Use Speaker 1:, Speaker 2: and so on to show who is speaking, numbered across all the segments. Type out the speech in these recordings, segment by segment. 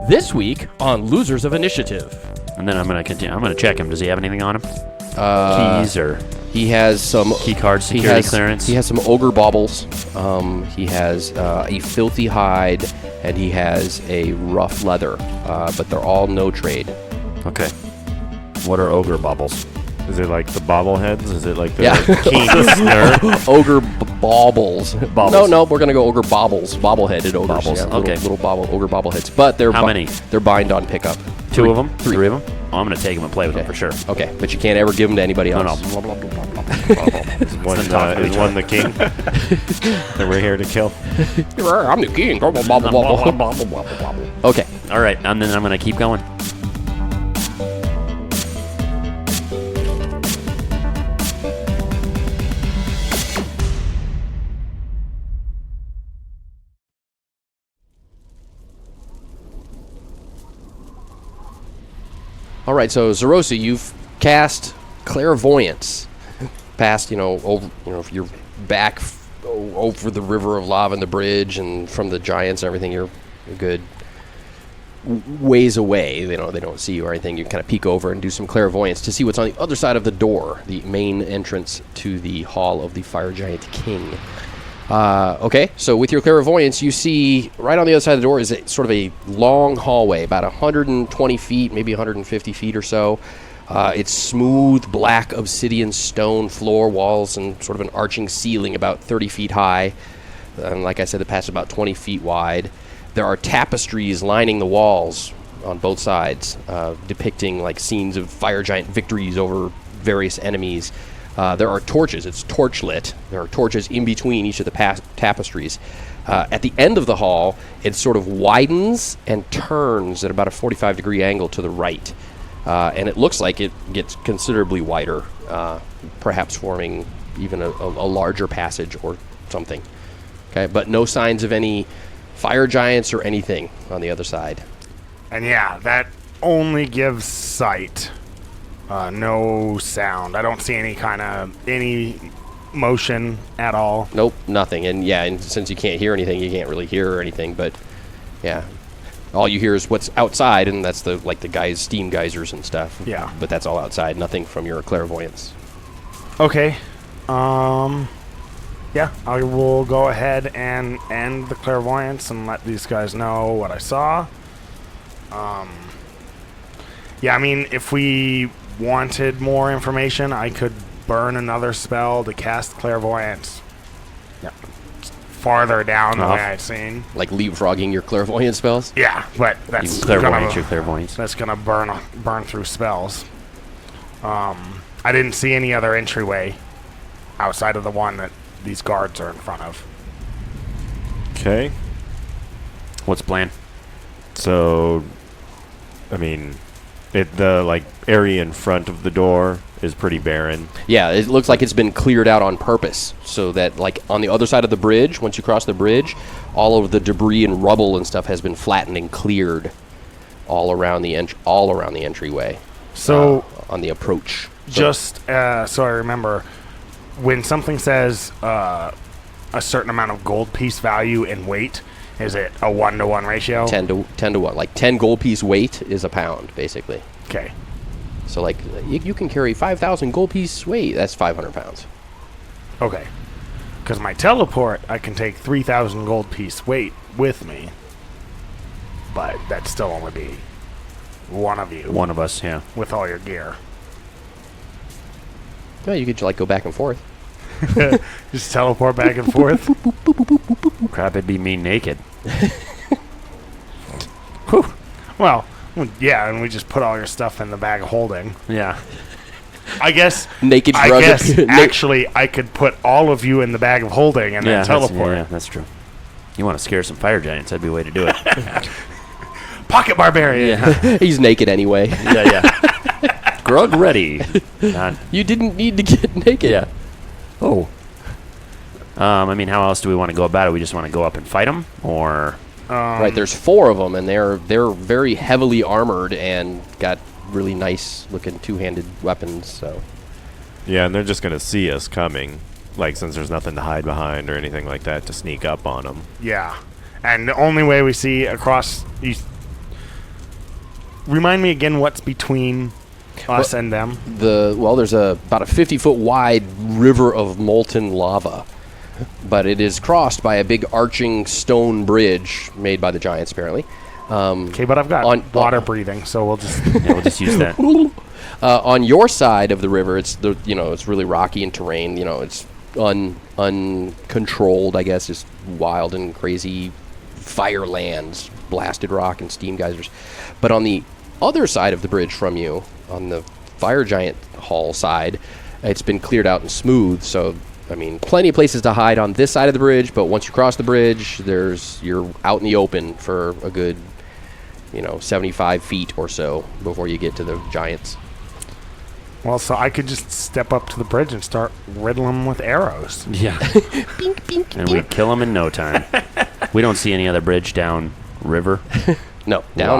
Speaker 1: This week on Losers of Initiative.
Speaker 2: And then I'm going to continue. I'm going to check him. Does he have anything on him? Keys or
Speaker 1: he has some
Speaker 2: key card security clearance?
Speaker 1: He has some ogre baubles. He has a filthy hide, and he has a rough leather. But they're all no trade.
Speaker 2: Okay. What are ogre baubles?
Speaker 3: Is it like the bobbleheads? Is it like the
Speaker 1: king snur? Ogre baubles. No, we're gonna go ogre baubles. Bobbleheaded ogres.
Speaker 2: Baubles.
Speaker 1: Yeah,
Speaker 2: okay.
Speaker 1: Little ogre bobbleheads. But they're
Speaker 2: how many?
Speaker 1: They're bind on pickup.
Speaker 2: Two of them?
Speaker 1: Three
Speaker 2: of them? Oh, I'm gonna take them and play with them for sure.
Speaker 1: Okay, but you can't ever give them to anybody else.
Speaker 2: No.
Speaker 3: Is one the king that we're here to kill?
Speaker 1: I'm the king. Okay.
Speaker 2: All right, and then I'm gonna keep going.
Speaker 1: All right, so Zerosa, you've cast Clairvoyance past, over, if you're back over the river of lava and the bridge, and from the giants and everything, you're a good ways away. They don't see you or anything. You can kind of peek over and do some Clairvoyance to see what's on the other side of the door, the main entrance to the Hall of the Fire Giant King. Okay, so with your Clairvoyance, you see right on the other side of the door is sort of a long hallway, about 120 feet, maybe 150 feet or so. It's smooth, black obsidian stone floor, walls, and sort of an arching ceiling about 30 feet high. And like I said, the path is about 20 feet wide. There are tapestries lining the walls on both sides, depicting like scenes of fire giant victories over various enemies. There are torches. It's torchlit. There are torches in between each of the tapestries. At the end of the hall, it sort of widens and turns at about a 45-degree angle to the right. And it looks like it gets considerably wider, perhaps forming even a larger passage or something. Okay, but no signs of any fire giants or anything on the other side.
Speaker 4: And yeah, that only gives sight. No sound. I don't see any motion at all.
Speaker 1: Nope, nothing. And since you can't hear anything, you can't really hear anything. But yeah, all you hear is what's outside, and that's the steam geysers and stuff.
Speaker 4: Yeah.
Speaker 1: But that's all outside. Nothing from your Clairvoyance.
Speaker 4: Okay. Yeah, I will go ahead and end the Clairvoyance and let these guys know what I saw. Yeah, I mean, if we wanted more information, I could burn another spell to cast Clairvoyance. Yeah. Farther down the way I'd seen.
Speaker 1: Like leapfrogging your Clairvoyance spells?
Speaker 4: Yeah, but that's
Speaker 2: Clairvoyance.
Speaker 4: That's gonna burn through spells. I didn't see any other entryway outside of the one that these guards are in front of.
Speaker 3: Okay.
Speaker 2: What's the plan?
Speaker 3: So, I mean, the area in front of the door is pretty barren.
Speaker 1: Yeah, it looks like it's been cleared out on purpose, so that on the other side of the bridge, once you cross the bridge, all of the debris and rubble and stuff has been flattened and cleared all around the entryway.
Speaker 4: So
Speaker 1: on the approach.
Speaker 4: Just so I remember, when something says a certain amount of gold piece value and weight, is it a 1-to-1 ratio?
Speaker 1: 10 to 1. Like 10 gold piece weight is a pound, basically.
Speaker 4: Okay.
Speaker 1: So you can carry 5,000 gold piece weight. That's 500 pounds.
Speaker 4: Okay. Because my teleport, I can take 3,000 gold piece weight with me. But that'd still only be one of you.
Speaker 2: One of us, yeah.
Speaker 4: With all your gear.
Speaker 1: Yeah, you could go back and forth.
Speaker 4: Just teleport back and forth.
Speaker 2: Crap, it'd be me naked.
Speaker 4: Well, yeah, and we just put all your stuff in the bag of holding.
Speaker 2: Yeah.
Speaker 4: I guess
Speaker 1: naked.
Speaker 4: Actually, I could put all of you in the bag of holding and then teleport.
Speaker 2: Yeah, that's true. You want to scare some fire giants? That'd be a way to do it.
Speaker 4: Pocket barbarian.
Speaker 1: Yeah. He's naked anyway.
Speaker 2: Yeah. Grug ready.
Speaker 1: You didn't need to get naked.
Speaker 2: Yeah. Oh. I mean, how else do we want to go about it? We just want to go up and fight them, or
Speaker 1: right? There's 4 of them, and they're very heavily armored and got really nice looking two-handed weapons. So.
Speaker 3: Yeah, and they're just gonna see us coming, since there's nothing to hide behind or anything like that, to sneak up on them.
Speaker 4: Yeah, and the only way we see across remind me again what's between us and them.
Speaker 1: There's about a 50-foot wide river of molten lava, but it is crossed by a big arching stone bridge made by the giants, apparently.
Speaker 4: Okay, but I've got water breathing, so we'll just
Speaker 2: we'll just use that.
Speaker 1: On your side of the river, it's really rocky and terrain. It's uncontrolled, I guess, just wild and crazy fire lands, blasted rock and steam geysers. But on the other side of the bridge from you, on the fire giant hall side, it's been cleared out and smooth. So, plenty of places to hide on this side of the bridge. But once you cross the bridge, you're out in the open for a good 75 feet or so before you get to the giants.
Speaker 4: Well, so I could just step up to the bridge and start riddling them with arrows.
Speaker 2: Yeah. And we'd kill them in no time. We don't see any other bridge down river.
Speaker 1: No, down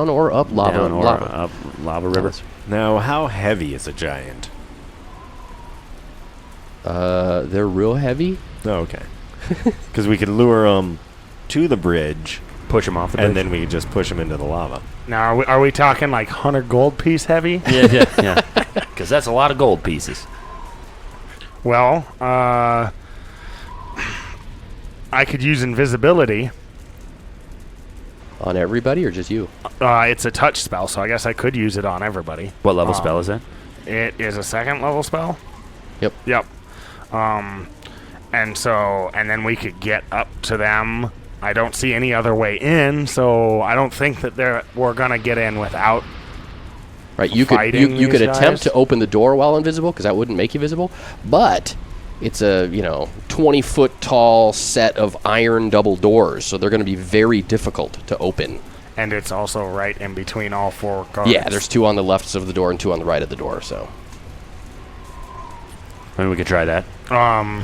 Speaker 1: or up lava.
Speaker 2: Down or up lava river.
Speaker 3: Now, how heavy is a giant?
Speaker 1: They're real heavy.
Speaker 3: Oh, okay. Because we could lure them to the bridge,
Speaker 2: Push them off the bridge.
Speaker 3: and then we could just push them into the lava.
Speaker 4: Now, are we talking like 100 gold piece heavy?
Speaker 2: Yeah. Because that's a lot of gold pieces.
Speaker 4: Well, I could use invisibility.
Speaker 1: On everybody or just you?
Speaker 4: It's a touch spell, so I guess I could use it on everybody.
Speaker 2: What level spell is that?
Speaker 4: It is a second level spell.
Speaker 1: Yep.
Speaker 4: And then we could get up to them. I don't see any other way in, so I don't think that we're gonna get in without.
Speaker 1: Right, you could attempt
Speaker 4: guys.
Speaker 1: to open the door while invisible, because that wouldn't make you visible. But it's a 20-foot tall set of iron double doors, so they're going to be very difficult to open.
Speaker 4: And it's also right in between all four guards.
Speaker 1: Yeah, there's 2 on the left of the door and 2 on the right of the door. So
Speaker 2: We could try that.
Speaker 4: And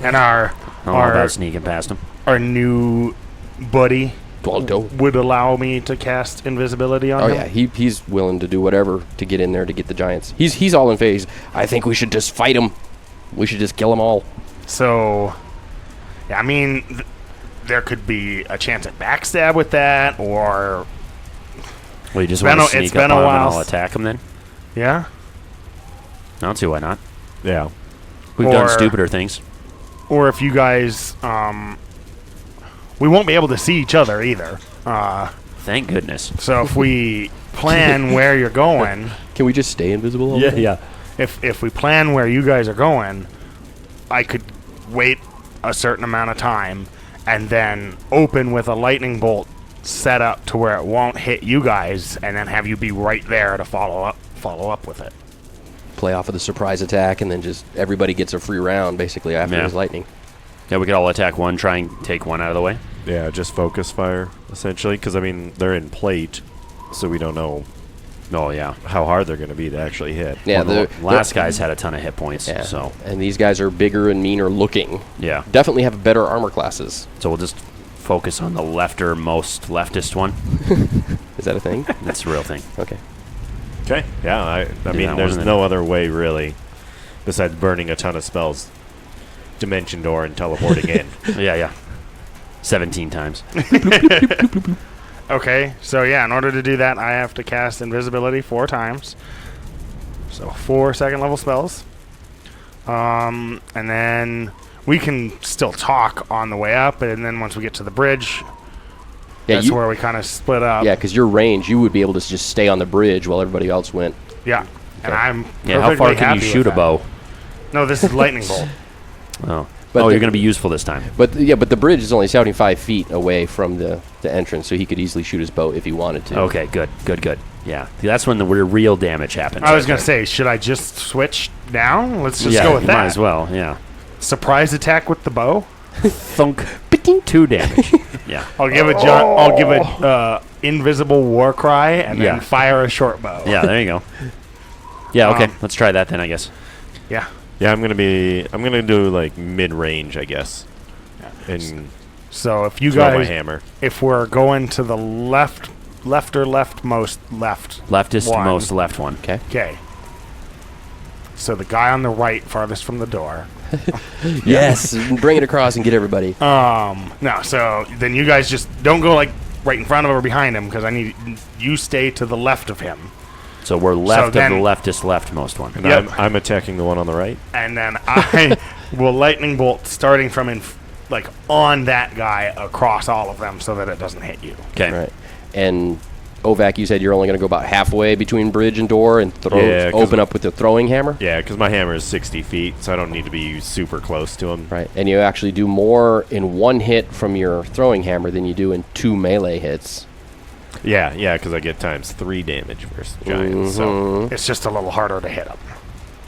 Speaker 2: About sneaking past them.
Speaker 4: our new buddy
Speaker 1: Waldo.
Speaker 4: would allow me to cast invisibility on him.
Speaker 1: Yeah, he's willing to do whatever to get in there to get the giants. He's all in phase. I think we should just fight them. We should just kill them all.
Speaker 4: So, yeah, there could be a chance at backstab with that, or
Speaker 2: Well, you just
Speaker 4: It's
Speaker 2: want
Speaker 4: been
Speaker 2: to
Speaker 4: a- it's
Speaker 2: sneak up
Speaker 4: been a
Speaker 2: on them and
Speaker 4: while
Speaker 2: I'll
Speaker 4: s-
Speaker 2: attack them then?
Speaker 4: yeah,
Speaker 2: I don't see why not.
Speaker 3: Yeah.
Speaker 2: We've done
Speaker 4: Or-
Speaker 2: stupider things.
Speaker 4: or if you guys, we won't be able to see each other either.
Speaker 2: Thank goodness.
Speaker 4: So if we plan where you're going,
Speaker 1: Can we just stay invisible all day?
Speaker 3: Yeah.
Speaker 4: if we plan where you guys are going, I could wait a certain amount of time and then open with a lightning bolt set up to where it won't hit you guys, and then have you be right there to follow up with it.
Speaker 1: Play off of the surprise attack, and then just everybody gets a free round, basically, after
Speaker 2: Yeah.
Speaker 1: his lightning.
Speaker 2: Yeah, we could all attack one, try and take one out of the way.
Speaker 3: Yeah, just focus fire, essentially. Because, they're in plate, so we don't know
Speaker 2: Oh, yeah.
Speaker 3: how hard they're going to be to actually hit.
Speaker 1: Yeah,
Speaker 2: Well,
Speaker 1: the
Speaker 2: the last guy's had a ton of hit points,
Speaker 1: yeah.
Speaker 2: so
Speaker 1: And these guys are bigger and meaner looking.
Speaker 2: yeah.
Speaker 1: Definitely have better armor classes.
Speaker 2: So we'll just focus on the most leftist one.
Speaker 1: Is that a thing?
Speaker 2: That's a real thing.
Speaker 1: Okay.
Speaker 3: Okay. Yeah, I
Speaker 2: that
Speaker 3: mean,
Speaker 2: one
Speaker 3: there's
Speaker 2: and
Speaker 3: no other way, really, besides burning a ton of spells, dimension door, and teleporting in.
Speaker 2: Yeah. 17 times.
Speaker 4: Okay, so yeah, in order to do that, I have to cast invisibility 4 times. So 4 second level spells. And then we can still talk on the way up, and then once we get to the bridge,
Speaker 1: Yeah,
Speaker 4: that's where we kind of split up.
Speaker 1: Yeah, because your range, you would be able to just stay on the bridge while everybody else went.
Speaker 4: Yeah. And
Speaker 1: Okay.
Speaker 4: I'm
Speaker 2: Yeah, how far
Speaker 4: perfectly
Speaker 2: can you
Speaker 4: happy
Speaker 2: shoot
Speaker 4: with
Speaker 2: a
Speaker 4: that.
Speaker 2: bow?
Speaker 4: No, this is lightning bolt.
Speaker 2: Oh,
Speaker 1: But
Speaker 2: you're
Speaker 1: the-
Speaker 2: going to be useful this time.
Speaker 1: But the bridge is only 75 feet away from the entrance, so he could easily shoot his bow if he wanted to.
Speaker 2: Okay, good. Yeah, that's when the real damage happens.
Speaker 4: I was going to say, should I just switch now? Let's just
Speaker 2: yeah,
Speaker 4: go with
Speaker 2: you
Speaker 4: that.
Speaker 2: might as well. Yeah,
Speaker 4: Surprise attack with the bow.
Speaker 2: thunk. 2 damage. Yeah,
Speaker 4: I'll give a invisible war cry and then
Speaker 2: Yeah.
Speaker 4: fire a short bow.
Speaker 2: yeah. There you go. Yeah. Okay,
Speaker 4: Um,
Speaker 2: let's try that then. I guess.
Speaker 4: Yeah.
Speaker 3: Yeah, I'm gonna do like mid-range, I guess. And
Speaker 4: So if you
Speaker 3: throw my
Speaker 4: guys,
Speaker 3: hammer.
Speaker 4: if we're going to the left or leftmost left.
Speaker 2: Leftist
Speaker 4: one.
Speaker 2: most left one.
Speaker 1: Okay.
Speaker 4: Okay. So the guy on the right, farthest from the door.
Speaker 1: Yes, bring it across and get everybody.
Speaker 4: No, so then you guys just don't go like right in front of him or behind him, because I need you stay to the left of him.
Speaker 2: So we're left
Speaker 4: then-
Speaker 2: of the leftmost one.
Speaker 3: And
Speaker 4: Yep.
Speaker 3: I'm attacking the one on the right.
Speaker 4: And then I will lightning bolt starting from on that guy across all of them so that it doesn't hit you.
Speaker 2: Okay.
Speaker 1: Right. And Ovac, you said you're only going to go about halfway between bridge and door and
Speaker 3: Yeah, 'cause
Speaker 1: open up with the throwing hammer?
Speaker 3: Yeah, because my hammer is 60 feet, so I don't need to be super close to him.
Speaker 1: Right. And you actually do more in one hit from your throwing hammer than you do in 2 melee hits.
Speaker 3: Yeah, because I get ×3 damage versus giants. So
Speaker 4: It's just a little harder to hit him.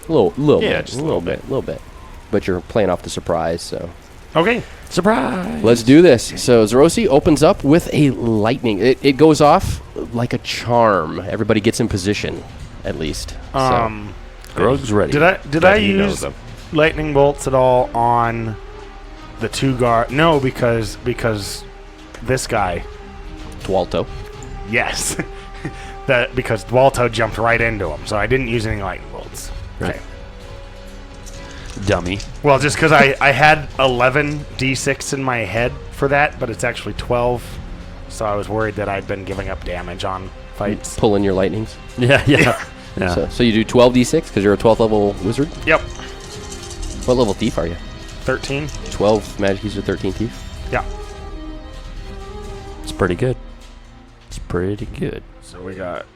Speaker 1: A little
Speaker 3: Yeah,
Speaker 1: bit.
Speaker 3: just
Speaker 1: a little bit. But you're playing off the surprise, so.
Speaker 4: Okay.
Speaker 2: Surprise!
Speaker 1: Let's do this. So Zerosi opens up with a lightning. It goes off like a charm. Everybody gets in position, at least.
Speaker 2: Grog's ready.
Speaker 4: Did I
Speaker 3: But he knows
Speaker 4: use
Speaker 3: them.
Speaker 4: lightning bolts at all on the 2 guard? No, because this guy.
Speaker 1: Dualto.
Speaker 4: Yes. Because Dualto jumped right into him, so I didn't use any lightning bolts.
Speaker 1: Right.
Speaker 4: Okay.
Speaker 2: Dummy.
Speaker 4: Well, just because I had 11 d6 in my head for that, but it's actually 12, so I was worried that I'd been giving up damage on fights.
Speaker 1: Pulling your lightnings.
Speaker 2: Yeah. Yeah.
Speaker 1: So you do 12d6 because you're a 12th level wizard?
Speaker 4: Yep.
Speaker 1: What level thief are you?
Speaker 4: 13.
Speaker 1: 12 magic user, 13 thief?
Speaker 4: Yeah.
Speaker 2: It's pretty good. It's pretty good.
Speaker 4: So we got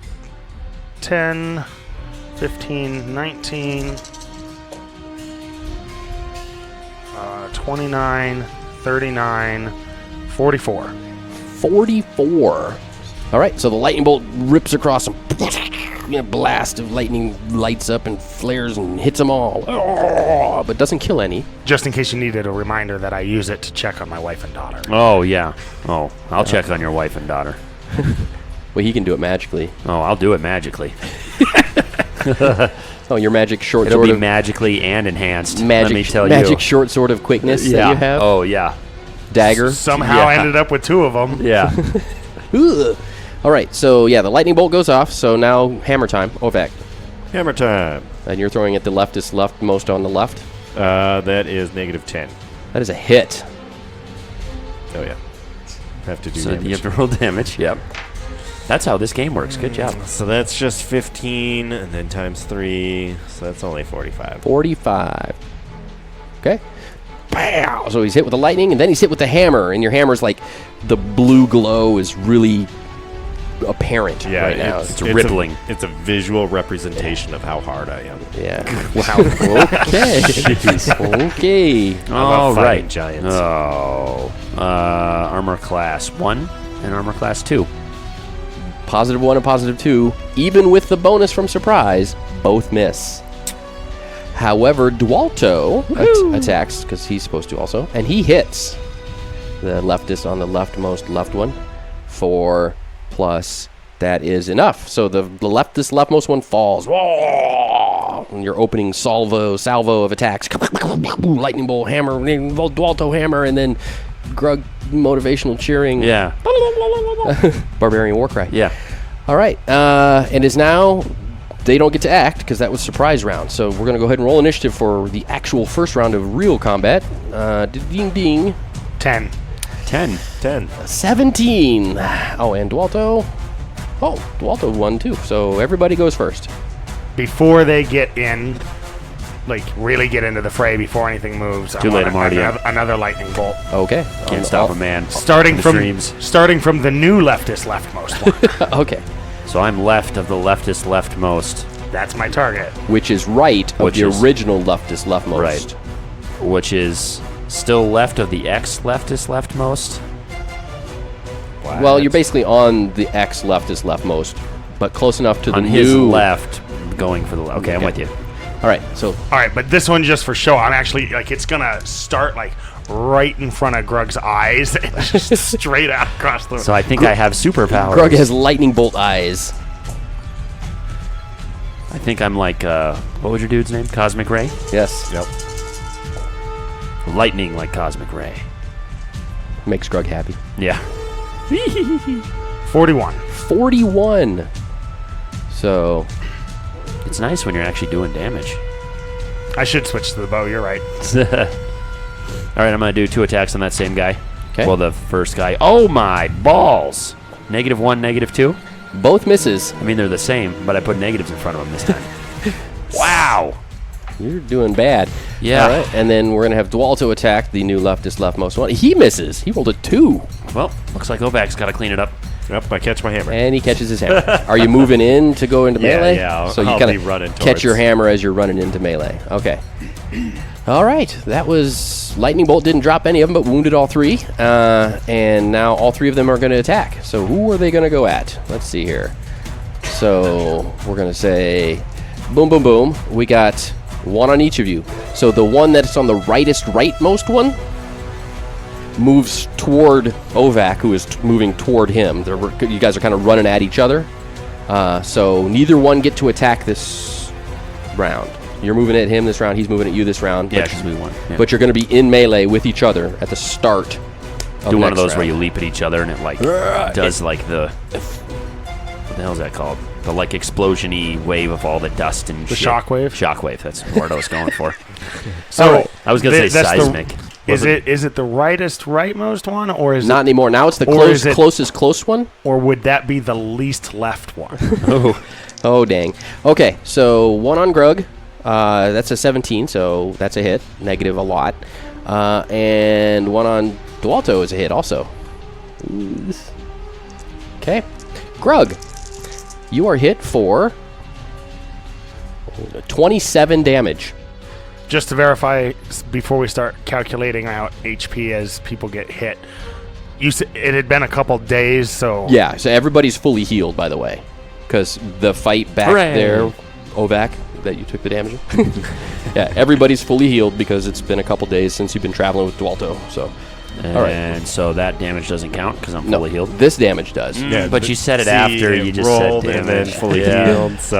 Speaker 4: 10, 15, 19, 29, 39, 44.
Speaker 1: 44. All right, so the lightning bolt rips across them. A blast of lightning lights up and flares and hits them all. But doesn't kill any.
Speaker 4: Just in case you needed a reminder that I use it to check on my wife and daughter.
Speaker 2: Oh, yeah. Oh, I'll check on your wife and daughter.
Speaker 1: Well, he can do it magically.
Speaker 2: Oh, I'll do it magically.
Speaker 1: Oh, your magic short
Speaker 2: It'll
Speaker 1: sword
Speaker 2: be
Speaker 1: of
Speaker 2: magically and enhanced.
Speaker 1: magic,
Speaker 2: let me tell
Speaker 1: magic
Speaker 2: you.
Speaker 1: short sword of quickness that you have.
Speaker 2: Oh, yeah.
Speaker 1: Dagger.
Speaker 4: Somehow I
Speaker 2: Yeah.
Speaker 4: ended up with 2 of them.
Speaker 2: Yeah.
Speaker 1: Ugh. All right, so yeah, the lightning bolt goes off. So now hammer time. Ovac.
Speaker 3: Hammer time.
Speaker 1: And you're throwing at the leftmost on the left.
Speaker 3: That is -10.
Speaker 1: That is a hit.
Speaker 3: Oh, yeah. Have to do
Speaker 2: So
Speaker 3: damage.
Speaker 2: you have to roll damage. Yep. That's how this game works. Good job.
Speaker 3: So that's just 15, and then ×3, so that's only 45.
Speaker 1: 45. Okay. Pow! So he's hit with the lightning, and then he's hit with the hammer, and your hammer's like the blue glow is really apparent
Speaker 3: Yeah,
Speaker 1: right now.
Speaker 2: It's rippling.
Speaker 3: It's a visual representation of how hard I am.
Speaker 1: Yeah. Wow. Okay. Okay.
Speaker 2: All
Speaker 3: fighting
Speaker 2: right.
Speaker 3: giants.
Speaker 2: Oh. Armor class 1 and armor class 2.
Speaker 1: +1 and +2, even with the bonus from surprise, both miss. However, Dualto attacks, because he's supposed to also, and he hits the leftist on the leftmost left one. 4 plus, that is enough. So the leftmost one falls. And you're opening salvo of attacks. Lightning bolt, hammer, Dualto hammer, and then Grug motivational cheering.
Speaker 2: Yeah.
Speaker 1: Barbarian Warcry.
Speaker 2: Yeah.
Speaker 1: All right. And is now, they don't get to act because that was surprise round. So we're going to go ahead and roll initiative for the actual first round of real combat. Ding ding.
Speaker 4: 10.
Speaker 2: 10.
Speaker 1: 17. Oh, and Dualto. Oh, Dualto won too. So everybody goes first.
Speaker 4: Before they get in, really get into the fray, before anything moves,
Speaker 2: Too late, I'm already in.
Speaker 4: another lightning bolt.
Speaker 1: Okay.
Speaker 2: Can't stop a man.
Speaker 4: Starting
Speaker 2: The
Speaker 4: from
Speaker 2: streams.
Speaker 4: the new leftmost one.
Speaker 1: Okay.
Speaker 2: So I'm left of the leftmost,
Speaker 4: That's my target.
Speaker 1: Which is right of
Speaker 2: Which
Speaker 1: the
Speaker 2: is-
Speaker 1: original leftmost.
Speaker 2: Right. which is still left of the leftmost.
Speaker 1: Well, you're basically on the leftmost, but close enough to the
Speaker 2: On
Speaker 1: new
Speaker 2: his left, going for the left. Okay, I'm with you.
Speaker 1: All right. So
Speaker 4: All right, but this one just for show. I'm actually it's gonna start right in front of Grug's eyes, and just straight out across the.
Speaker 2: So I think I have superpowers.
Speaker 1: Grug has lightning bolt eyes.
Speaker 2: I think I'm like, what was your dude's name? Cosmic Ray?
Speaker 1: Yes.
Speaker 3: Yep.
Speaker 2: Lightning like Cosmic Ray.
Speaker 1: Makes Grug happy.
Speaker 2: Yeah.
Speaker 4: 41.
Speaker 1: 41. So
Speaker 2: It's nice when you're actually doing damage.
Speaker 4: I should switch to the bow. You're right.
Speaker 2: All right, I'm going to do 2 attacks on that same guy.
Speaker 1: Okay.
Speaker 2: Well, the first guy. Oh my balls! -1, -2.
Speaker 1: Both misses.
Speaker 2: I mean, they're the same, but I put negatives in front of them this time. Wow.
Speaker 1: You're doing bad.
Speaker 2: Yeah.
Speaker 1: All right. And then we're going to have Dualto attack the new leftmost one. He misses. He rolled a 2.
Speaker 2: Well, looks like Ovak's got to clean it up.
Speaker 3: Yep, I catch my hammer.
Speaker 1: And he catches his hammer. Are you moving in to go into melee?
Speaker 3: Yeah,
Speaker 1: so you
Speaker 3: I'll
Speaker 1: kind
Speaker 3: be
Speaker 1: of
Speaker 3: running
Speaker 1: catch
Speaker 3: towards.
Speaker 1: your hammer as you're running into melee. Okay. All right. That was lightning bolt. Didn't drop any of them, but wounded all 3. And now all 3 of them are going to attack. So who are they going to go at? Let's see here. So we're going to say, boom, boom, boom. We got 1 on each of you. So the one that's on the rightmost one moves toward Ovak, who is moving toward him. You guys are kind of running at each other. So neither one get to attack this round. You're moving at him this round. He's moving at you this round.
Speaker 2: Yeah, because we won. Yeah.
Speaker 1: But you're going to be in melee with each other at the start of
Speaker 2: Do one of
Speaker 1: next
Speaker 2: those
Speaker 1: round.
Speaker 2: where you leap at each other and it like does like the what the hell is that called? The like explosion-y wave of all the dust and
Speaker 4: The
Speaker 2: shit.
Speaker 4: shockwave?
Speaker 2: Shockwave. That's the word I was going for.
Speaker 4: So
Speaker 2: I was gonna say
Speaker 4: that's
Speaker 2: seismic.
Speaker 4: Is it the rightmost one, or is
Speaker 1: Not anymore. Now it's the
Speaker 4: Or is it-
Speaker 1: closest close one.
Speaker 4: or would that be the least left one?
Speaker 1: Oh, dang. Okay, so 1 on Grug. That's a 17, so that's a hit. Negative a lot. And 1 on Dualto is a hit also. Okay. Grug, you are hit for 27 damage.
Speaker 4: Just to verify, before we start calculating out HP as people get hit, you said it had been a couple days, so
Speaker 1: Yeah, so everybody's fully healed, by the way. Because the fight back
Speaker 2: Hooray.
Speaker 1: there, Ovak, that you took the damage. Yeah, everybody's fully healed because it's been a couple days since you've been traveling with Dualto. So, all right.
Speaker 2: And so that damage doesn't count because I'm
Speaker 1: No,
Speaker 2: fully healed.
Speaker 1: this damage does.
Speaker 3: Yeah,
Speaker 2: But you said it
Speaker 3: see,
Speaker 2: after
Speaker 3: it
Speaker 2: you just said
Speaker 3: rolled and then
Speaker 2: damage.
Speaker 3: fully
Speaker 2: Yeah.
Speaker 3: healed. So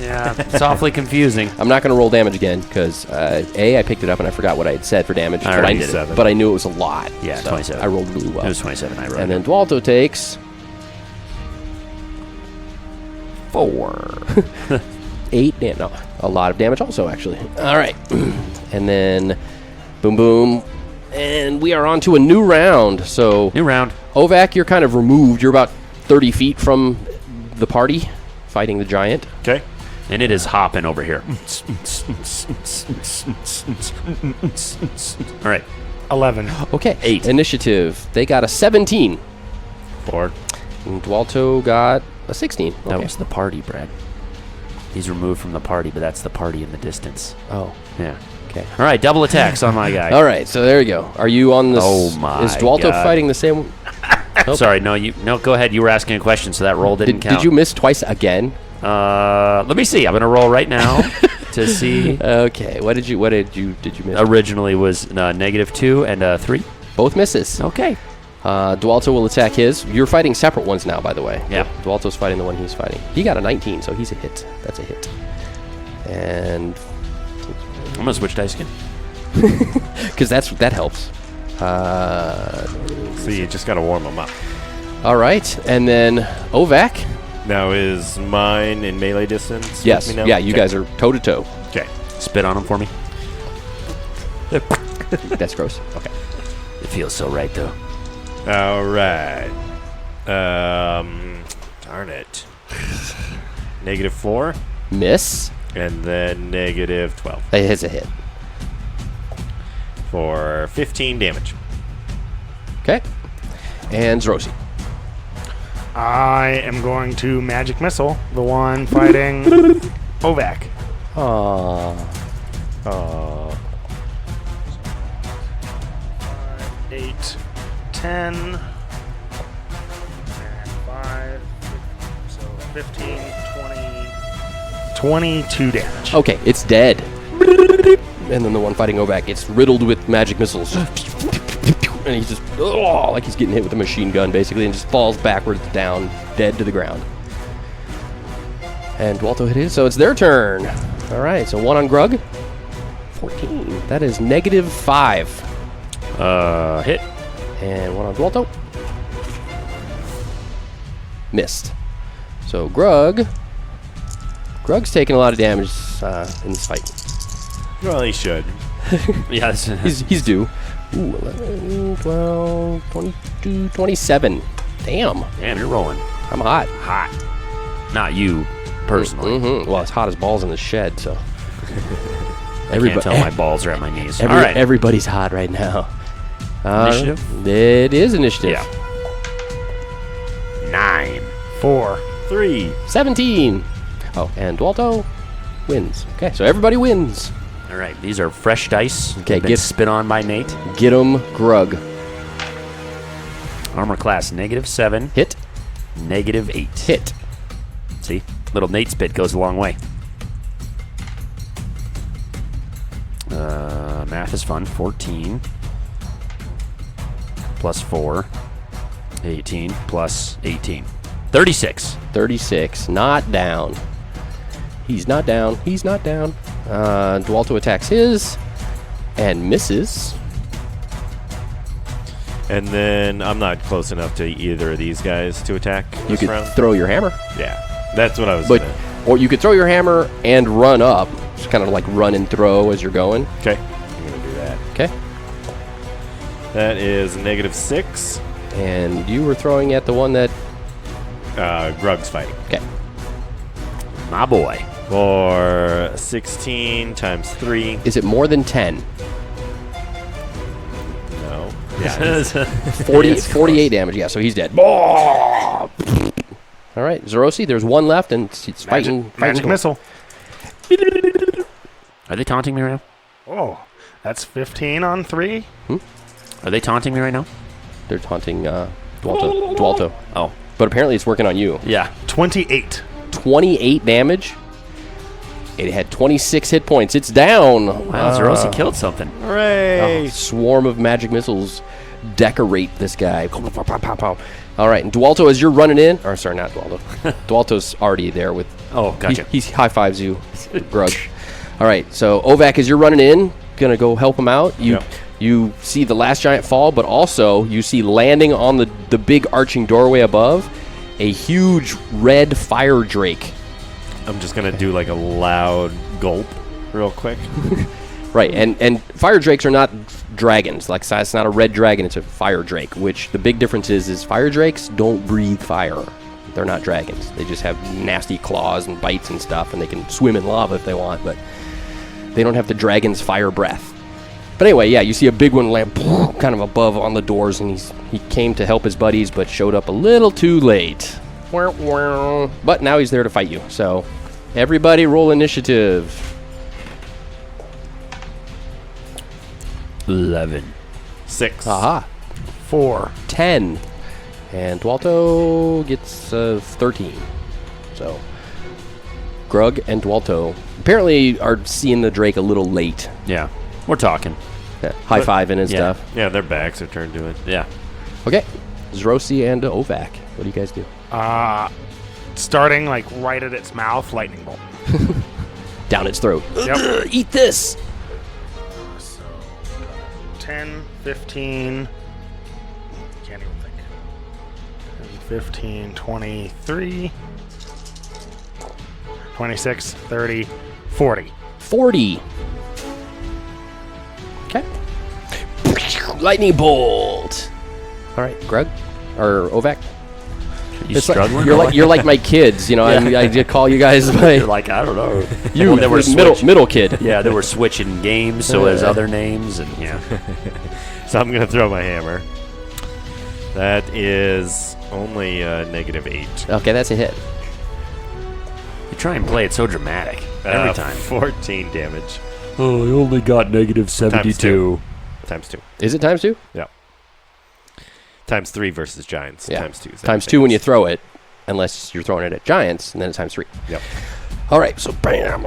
Speaker 2: Yeah, it's awfully confusing.
Speaker 1: I'm not going to roll damage again because I picked it up and I forgot what I had said for damage,
Speaker 2: I
Speaker 1: but,
Speaker 2: already did it.
Speaker 1: but I knew it was a lot.
Speaker 2: Yeah,
Speaker 1: so
Speaker 2: 27.
Speaker 1: I rolled really well.
Speaker 2: It was 27. I wrote.
Speaker 1: And then Dualto takes 4, 8. No, a lot of damage also actually. All right, and then boom, boom, and we are on to a new round. So
Speaker 2: New round.
Speaker 1: Ovak, you're kind of removed. You're about 30 feet from the party, fighting the giant.
Speaker 3: okay.
Speaker 2: And it is hopping over here. All right.
Speaker 4: 11.
Speaker 1: Okay,
Speaker 2: 8.
Speaker 1: Initiative. They got a 17.
Speaker 3: 4.
Speaker 1: And Dualto got a 16.
Speaker 2: That
Speaker 1: Okay.
Speaker 2: was the party, Brad. He's removed from the party, but that's the party in the distance.
Speaker 1: Oh,
Speaker 2: Yeah.
Speaker 1: okay.
Speaker 2: All right, double attacks on my guy.
Speaker 1: All right, so there you go. Are you on this?
Speaker 2: Oh my
Speaker 1: Is Dualto
Speaker 2: God.
Speaker 1: fighting the same? Nope.
Speaker 2: Sorry, no, go ahead. You were asking a question, so that roll didn't count.
Speaker 1: Did you miss twice again?
Speaker 2: Let me see. I'm gonna roll right now to see.
Speaker 1: Okay. What did you miss?
Speaker 2: Originally was -2 and 3.
Speaker 1: Both misses.
Speaker 2: Okay.
Speaker 1: Dualto will attack his. You're fighting separate ones now, by the way.
Speaker 2: Yeah.
Speaker 1: Dualto's fighting the one he's fighting. He got a 19, so he's a hit. That's a hit. And
Speaker 2: I'm gonna switch dice again.
Speaker 1: because that helps.
Speaker 3: See, you just got to warm them up.
Speaker 1: All right, and then Ovak.
Speaker 3: Now, is mine in melee distance? with
Speaker 1: Yes.
Speaker 3: me now?
Speaker 1: Yeah, you
Speaker 3: Okay.
Speaker 1: guys are toe to toe.
Speaker 3: Okay.
Speaker 2: Spit on him for me.
Speaker 1: That's gross. Okay.
Speaker 2: It feels so right though.
Speaker 3: All right. Darn it. -4
Speaker 1: Miss.
Speaker 3: and then -12
Speaker 1: That is a hit.
Speaker 3: for 15 damage.
Speaker 1: Okay. And Zrosi.
Speaker 4: I am going to magic missile the one fighting Ovak.
Speaker 1: Aww.
Speaker 4: 8, 10, and 5, so 15, 20, 22 damage.
Speaker 1: Okay, it's dead. And then the one fighting Ovak gets riddled with magic missiles. And he's just, like he's getting hit with a machine gun, basically, and just falls backwards down, dead to the ground. And Dualto hit his, so it's their turn. All right, so 1 on Grug. 14. That is -5.
Speaker 2: Hit.
Speaker 1: And 1 on Dualto. Missed. So Grug's taking a lot of damage in this fight.
Speaker 3: Well, he should.
Speaker 2: Yeah,
Speaker 1: He's due. Ooh, 11, 12, 22, 27. Damn.
Speaker 2: damn, you're rolling
Speaker 1: I'm hot.
Speaker 2: hot. Not you personally.
Speaker 1: Mm-hmm. Well, it's hot as balls in the shed, so.
Speaker 2: I can't tell my balls are at my knees. All right.
Speaker 1: Everybody's hot right now.
Speaker 2: Initiative?
Speaker 1: It is initiative.
Speaker 2: Yeah.
Speaker 4: 9, 4.
Speaker 3: 3.
Speaker 1: 17. Oh, and Dualto wins. Okay, so everybody wins.
Speaker 2: All right. These are fresh dice.
Speaker 1: Okay,
Speaker 2: Been spit on by Nate.
Speaker 1: Get 'em, Grug.
Speaker 2: Armor class -7,
Speaker 1: Hit.
Speaker 2: -8.
Speaker 1: Hit.
Speaker 2: See? Little Nate spit goes a long way. Math is fun. 14 plus 4. 18 plus 18. 36.
Speaker 1: 36. Not down. He's not down. He's not down. Dualto attacks his and misses.
Speaker 3: And then I'm not close enough to either of these guys to attack
Speaker 1: You
Speaker 3: this
Speaker 1: could
Speaker 3: round.
Speaker 1: throw your hammer.
Speaker 3: Yeah, that's what I was
Speaker 1: But
Speaker 3: gonna.
Speaker 1: or you could throw your hammer and run up. Just kind of like run and throw as you're going.
Speaker 3: Okay, I'm gonna do that.
Speaker 1: Okay.
Speaker 3: That is -6.
Speaker 1: And you were throwing at the one that.
Speaker 3: Grug's fighting.
Speaker 1: Okay.
Speaker 2: My boy.
Speaker 3: For 16 times 3.
Speaker 1: Is it more than 10?
Speaker 3: No. Yeah.
Speaker 1: 40, 48 damage. Yeah, so he's dead. All right, Zerosi, there's one left, and it's fighting.
Speaker 4: Magic missile.
Speaker 2: Are they taunting me right now?
Speaker 4: Oh, that's 15 on 3.
Speaker 2: Are they taunting me right now?
Speaker 1: They're taunting Dualto.
Speaker 2: Oh.
Speaker 1: But apparently it's working on you.
Speaker 2: Yeah.
Speaker 4: 28.
Speaker 1: 28 damage. It had 26 hit points. It's down.
Speaker 2: Wow, Zerosi killed something.
Speaker 3: Hooray!
Speaker 1: A swarm of magic missiles decorate this guy. Pow, pow, pow, pow, pow. All right, and Dualto, as you're running in, or sorry, not Dualto. Dualto's already there with.
Speaker 2: Oh, gotcha.
Speaker 1: He high fives you, Grug. All right, so Ovac, as you're running in, gonna go help him out. You see the last giant fall, but also you see landing on the big arching doorway above a huge red fire drake.
Speaker 3: I'm just gonna do like a loud gulp real quick.
Speaker 1: Right, and fire drakes are not dragons. Like, it's not a red dragon, it's a fire drake, which the big difference is fire drakes don't breathe fire. They're not dragons. They just have nasty claws and bites and stuff, and they can swim in lava if they want, but they don't have the dragon's fire breath. But anyway, yeah, you see a big one land kind of above on the doors, and he came to help his buddies, but showed up a little too late. But now he's there to fight you, so everybody roll initiative.
Speaker 2: 11.
Speaker 3: 6.
Speaker 1: Aha.
Speaker 4: 4.
Speaker 1: 10. And Dualto gets 13. So, Grug and Dualto apparently are seeing the Drake a little late.
Speaker 2: Yeah. We're talking.
Speaker 1: Yeah, high-fiving and
Speaker 2: Yeah.
Speaker 1: stuff.
Speaker 3: Yeah, their backs are turned to it.
Speaker 2: Yeah.
Speaker 1: Okay. Zerosi and Ovac. What do you guys do?
Speaker 4: Starting like right at its mouth, lightning bolt.
Speaker 1: Down its throat.
Speaker 4: Yep.
Speaker 1: Eat this!
Speaker 4: 10, 15. Can't even think. 10, 15, 23. 26, 30, 40.
Speaker 1: 40. Okay. Lightning bolt. All right, Grug or Ovac.
Speaker 2: You
Speaker 1: It's like-
Speaker 2: struggling?
Speaker 1: you're like my kids, you know.
Speaker 2: Yeah.
Speaker 1: I did call you guys by
Speaker 2: You're like, I don't know.
Speaker 1: you.
Speaker 2: Well, they were
Speaker 1: middle kid.
Speaker 2: Yeah, they were switching games, so there's other names, and yeah.
Speaker 3: So I'm gonna throw my hammer. That is only -8.
Speaker 1: Okay, that's a hit.
Speaker 2: You try and play it so dramatic every time.
Speaker 3: 14 damage.
Speaker 2: Oh, I only got -72.
Speaker 3: Times 2.
Speaker 1: Is it times 2?
Speaker 3: Yeah. Times 3 versus giants.
Speaker 1: Yeah.
Speaker 3: Times 2.
Speaker 1: Times 2 when you throw it, unless you're throwing it at giants, and then it's times 3.
Speaker 3: Yep.
Speaker 1: All right, so bam.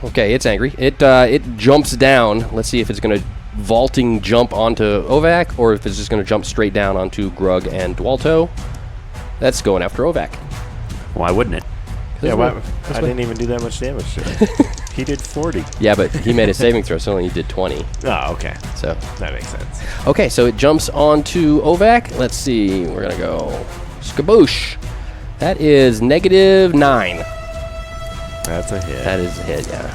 Speaker 1: Okay, it's angry. It jumps down. Let's see if it's going to vaulting jump onto Ovac, or if it's just going to jump straight down onto Grug and Dualto. That's going after Ovac.
Speaker 2: Why wouldn't it?
Speaker 3: Yeah, I didn't even do that much damage to it. He did 40.
Speaker 1: Yeah, but he made a saving throw, so only did 20.
Speaker 3: Oh, okay.
Speaker 1: So
Speaker 3: That makes sense.
Speaker 1: okay, so it jumps onto Ovac. Let's see. We're going to go skaboosh. That is -9.
Speaker 3: That's a hit.
Speaker 1: That is a hit, yeah.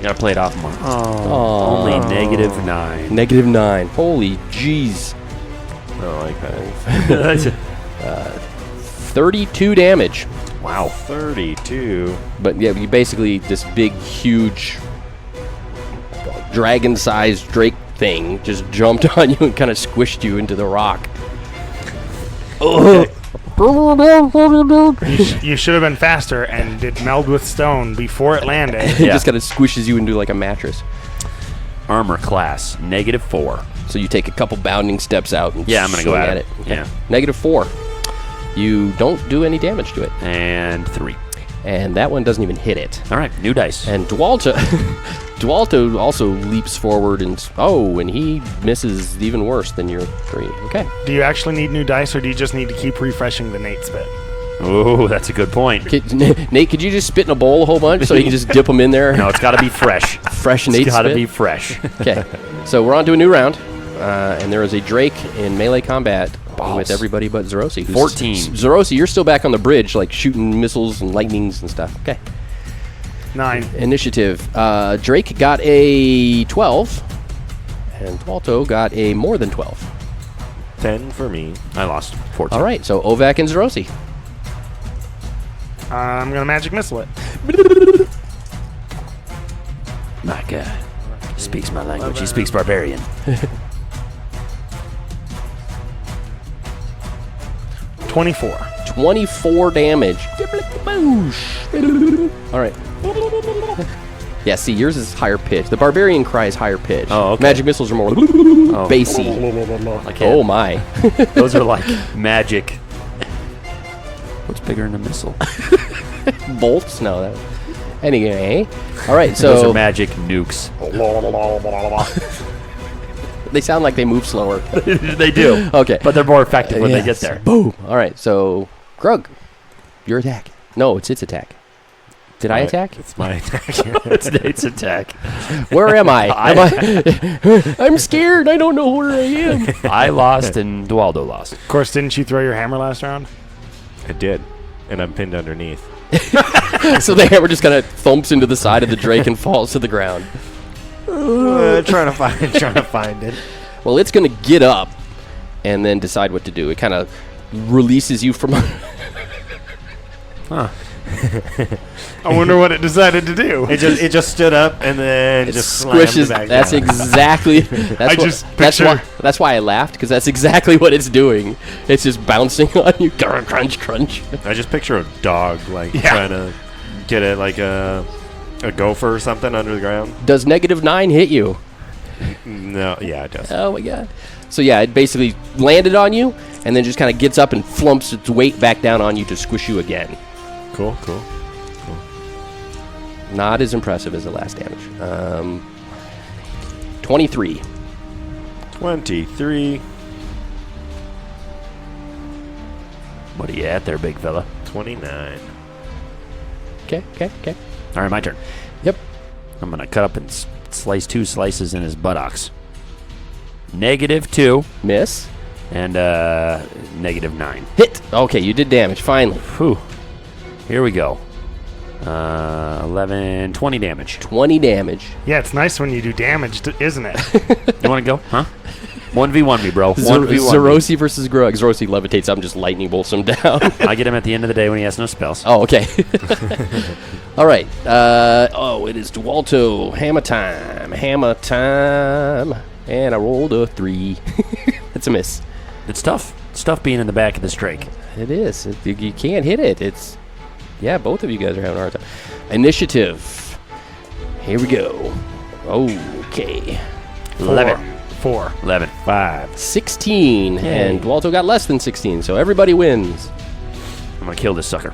Speaker 2: Gotta play it off more. Oh, only -9.
Speaker 1: -9. Holy jeez.
Speaker 3: I don't like that.
Speaker 1: 32 damage.
Speaker 2: Wow.
Speaker 3: 32.
Speaker 1: But yeah, you basically, this big, huge, dragon-sized drake thing just jumped on you and kind of squished you into the rock.
Speaker 4: You should have been faster and did meld with stone before it landed.
Speaker 1: It just kind of squishes you into like a mattress.
Speaker 2: Armor class, -4.
Speaker 1: So you take a couple bounding steps out and
Speaker 2: Yeah, I'm going to go
Speaker 1: swing
Speaker 2: at it. Yeah.
Speaker 1: -4. You don't do any damage to it.
Speaker 2: And 3.
Speaker 1: And that one doesn't even hit it.
Speaker 2: All right, new dice.
Speaker 1: And Dualto also leaps forward and he misses even worse than your 3. Okay.
Speaker 4: Do you actually need new dice, or do you just need to keep refreshing the Nate spit?
Speaker 2: Oh, that's a good point.
Speaker 1: Nate, could you just spit in a bowl a whole bunch so you can just dip them in there?
Speaker 2: No, it's got to be fresh.
Speaker 1: Fresh Nate
Speaker 2: It's got to
Speaker 1: spit?
Speaker 2: be fresh.
Speaker 1: Okay. So we're on to a new round. And there is a Drake in melee combat with everybody but Zerosi.
Speaker 2: 14.
Speaker 1: Zerosi, you're still back on the bridge, like shooting missiles and lightnings and stuff. Okay.
Speaker 4: 9.
Speaker 1: Initiative. Drake got a 12, and Dualto got a more than 12.
Speaker 3: 10 for me.
Speaker 2: I lost 14.
Speaker 1: All right, so Ovak and Zerosi.
Speaker 4: I'm going to magic missile it.
Speaker 2: My God. He speaks my language. He speaks barbarian.
Speaker 4: 24.
Speaker 1: 24 damage. All right. Yeah, see, yours is higher pitch. The barbarian cry is higher pitch.
Speaker 2: Oh, okay.
Speaker 1: Magic missiles are more bassy.
Speaker 2: Like
Speaker 1: Oh my.
Speaker 2: Those are like magic. What's bigger than a missile?
Speaker 1: Bolts? No. Anyway. All right, so...
Speaker 2: Those are magic nukes.
Speaker 1: They sound like they move slower.
Speaker 2: They do.
Speaker 1: Okay.
Speaker 2: But they're more effective when they get
Speaker 1: Yes.
Speaker 2: there.
Speaker 1: Boom. All right, so... Grug, your attack. No, it's its attack. Did I attack?
Speaker 3: It's my attack.
Speaker 2: It's Nate's attack.
Speaker 1: Where am I? I'm scared. I don't know where I am.
Speaker 2: I lost and Dualdo lost.
Speaker 4: Of course, didn't you throw your hammer last round?
Speaker 3: I did. And I'm pinned underneath.
Speaker 1: So the hammer just kind of thumps into the side of the Drake and falls to the ground.
Speaker 3: Trying to find it.
Speaker 1: Well, it's going to get up and then decide what to do. It kind of releases you from...
Speaker 2: Huh.
Speaker 4: I wonder what it decided to do.
Speaker 3: It just stood up and then
Speaker 1: It
Speaker 3: just slammed
Speaker 1: squishes.
Speaker 3: back
Speaker 1: That's
Speaker 3: down.
Speaker 1: exactly. That's why I laughed, because that's exactly what it's doing. It's just bouncing on you. Crunch, crunch, crunch.
Speaker 3: I just picture a dog trying to get it like a gopher or something under the ground.
Speaker 1: Does -9 hit you?
Speaker 3: No, yeah, it does.
Speaker 1: Oh my god. So yeah, it basically landed on you, and then just kind of gets up and flumps its weight back down on you to squish you again.
Speaker 3: Cool.
Speaker 1: Not as impressive as the last damage. 23.
Speaker 3: 23.
Speaker 2: What are you at there, big fella?
Speaker 3: 29.
Speaker 1: Okay.
Speaker 2: All right, my turn.
Speaker 1: Yep.
Speaker 2: I'm going to cut up and slice 2 slices in his buttocks. -2
Speaker 1: Miss.
Speaker 2: and -9.
Speaker 1: Hit. Okay, you did damage, finally.
Speaker 2: Whew. Here we go. 11, 20 damage.
Speaker 1: 20 damage.
Speaker 4: Yeah, it's nice when you do damage, isn't it?
Speaker 2: You want to go? Huh? 1v1 me, bro. 1v1 me.
Speaker 1: Zerosi versus Grug. Zerosi levitates up and just lightning bolts him down.
Speaker 2: I get him at the end of the day when he has no spells.
Speaker 1: Oh, okay. All right. It is Dualto. Hammer time. And I rolled a 3. That's a miss.
Speaker 2: It's tough. It's tough being in the back of this Drake.
Speaker 1: It is. You can't hit it. It's... Yeah, both of you guys are having a hard time. Initiative. Here we go. Okay.
Speaker 2: 11.
Speaker 4: 4.
Speaker 2: 11.
Speaker 3: 5.
Speaker 1: 16.
Speaker 2: Yay.
Speaker 1: And Dualto got less than 16, so everybody wins.
Speaker 2: I'm going to kill this sucker.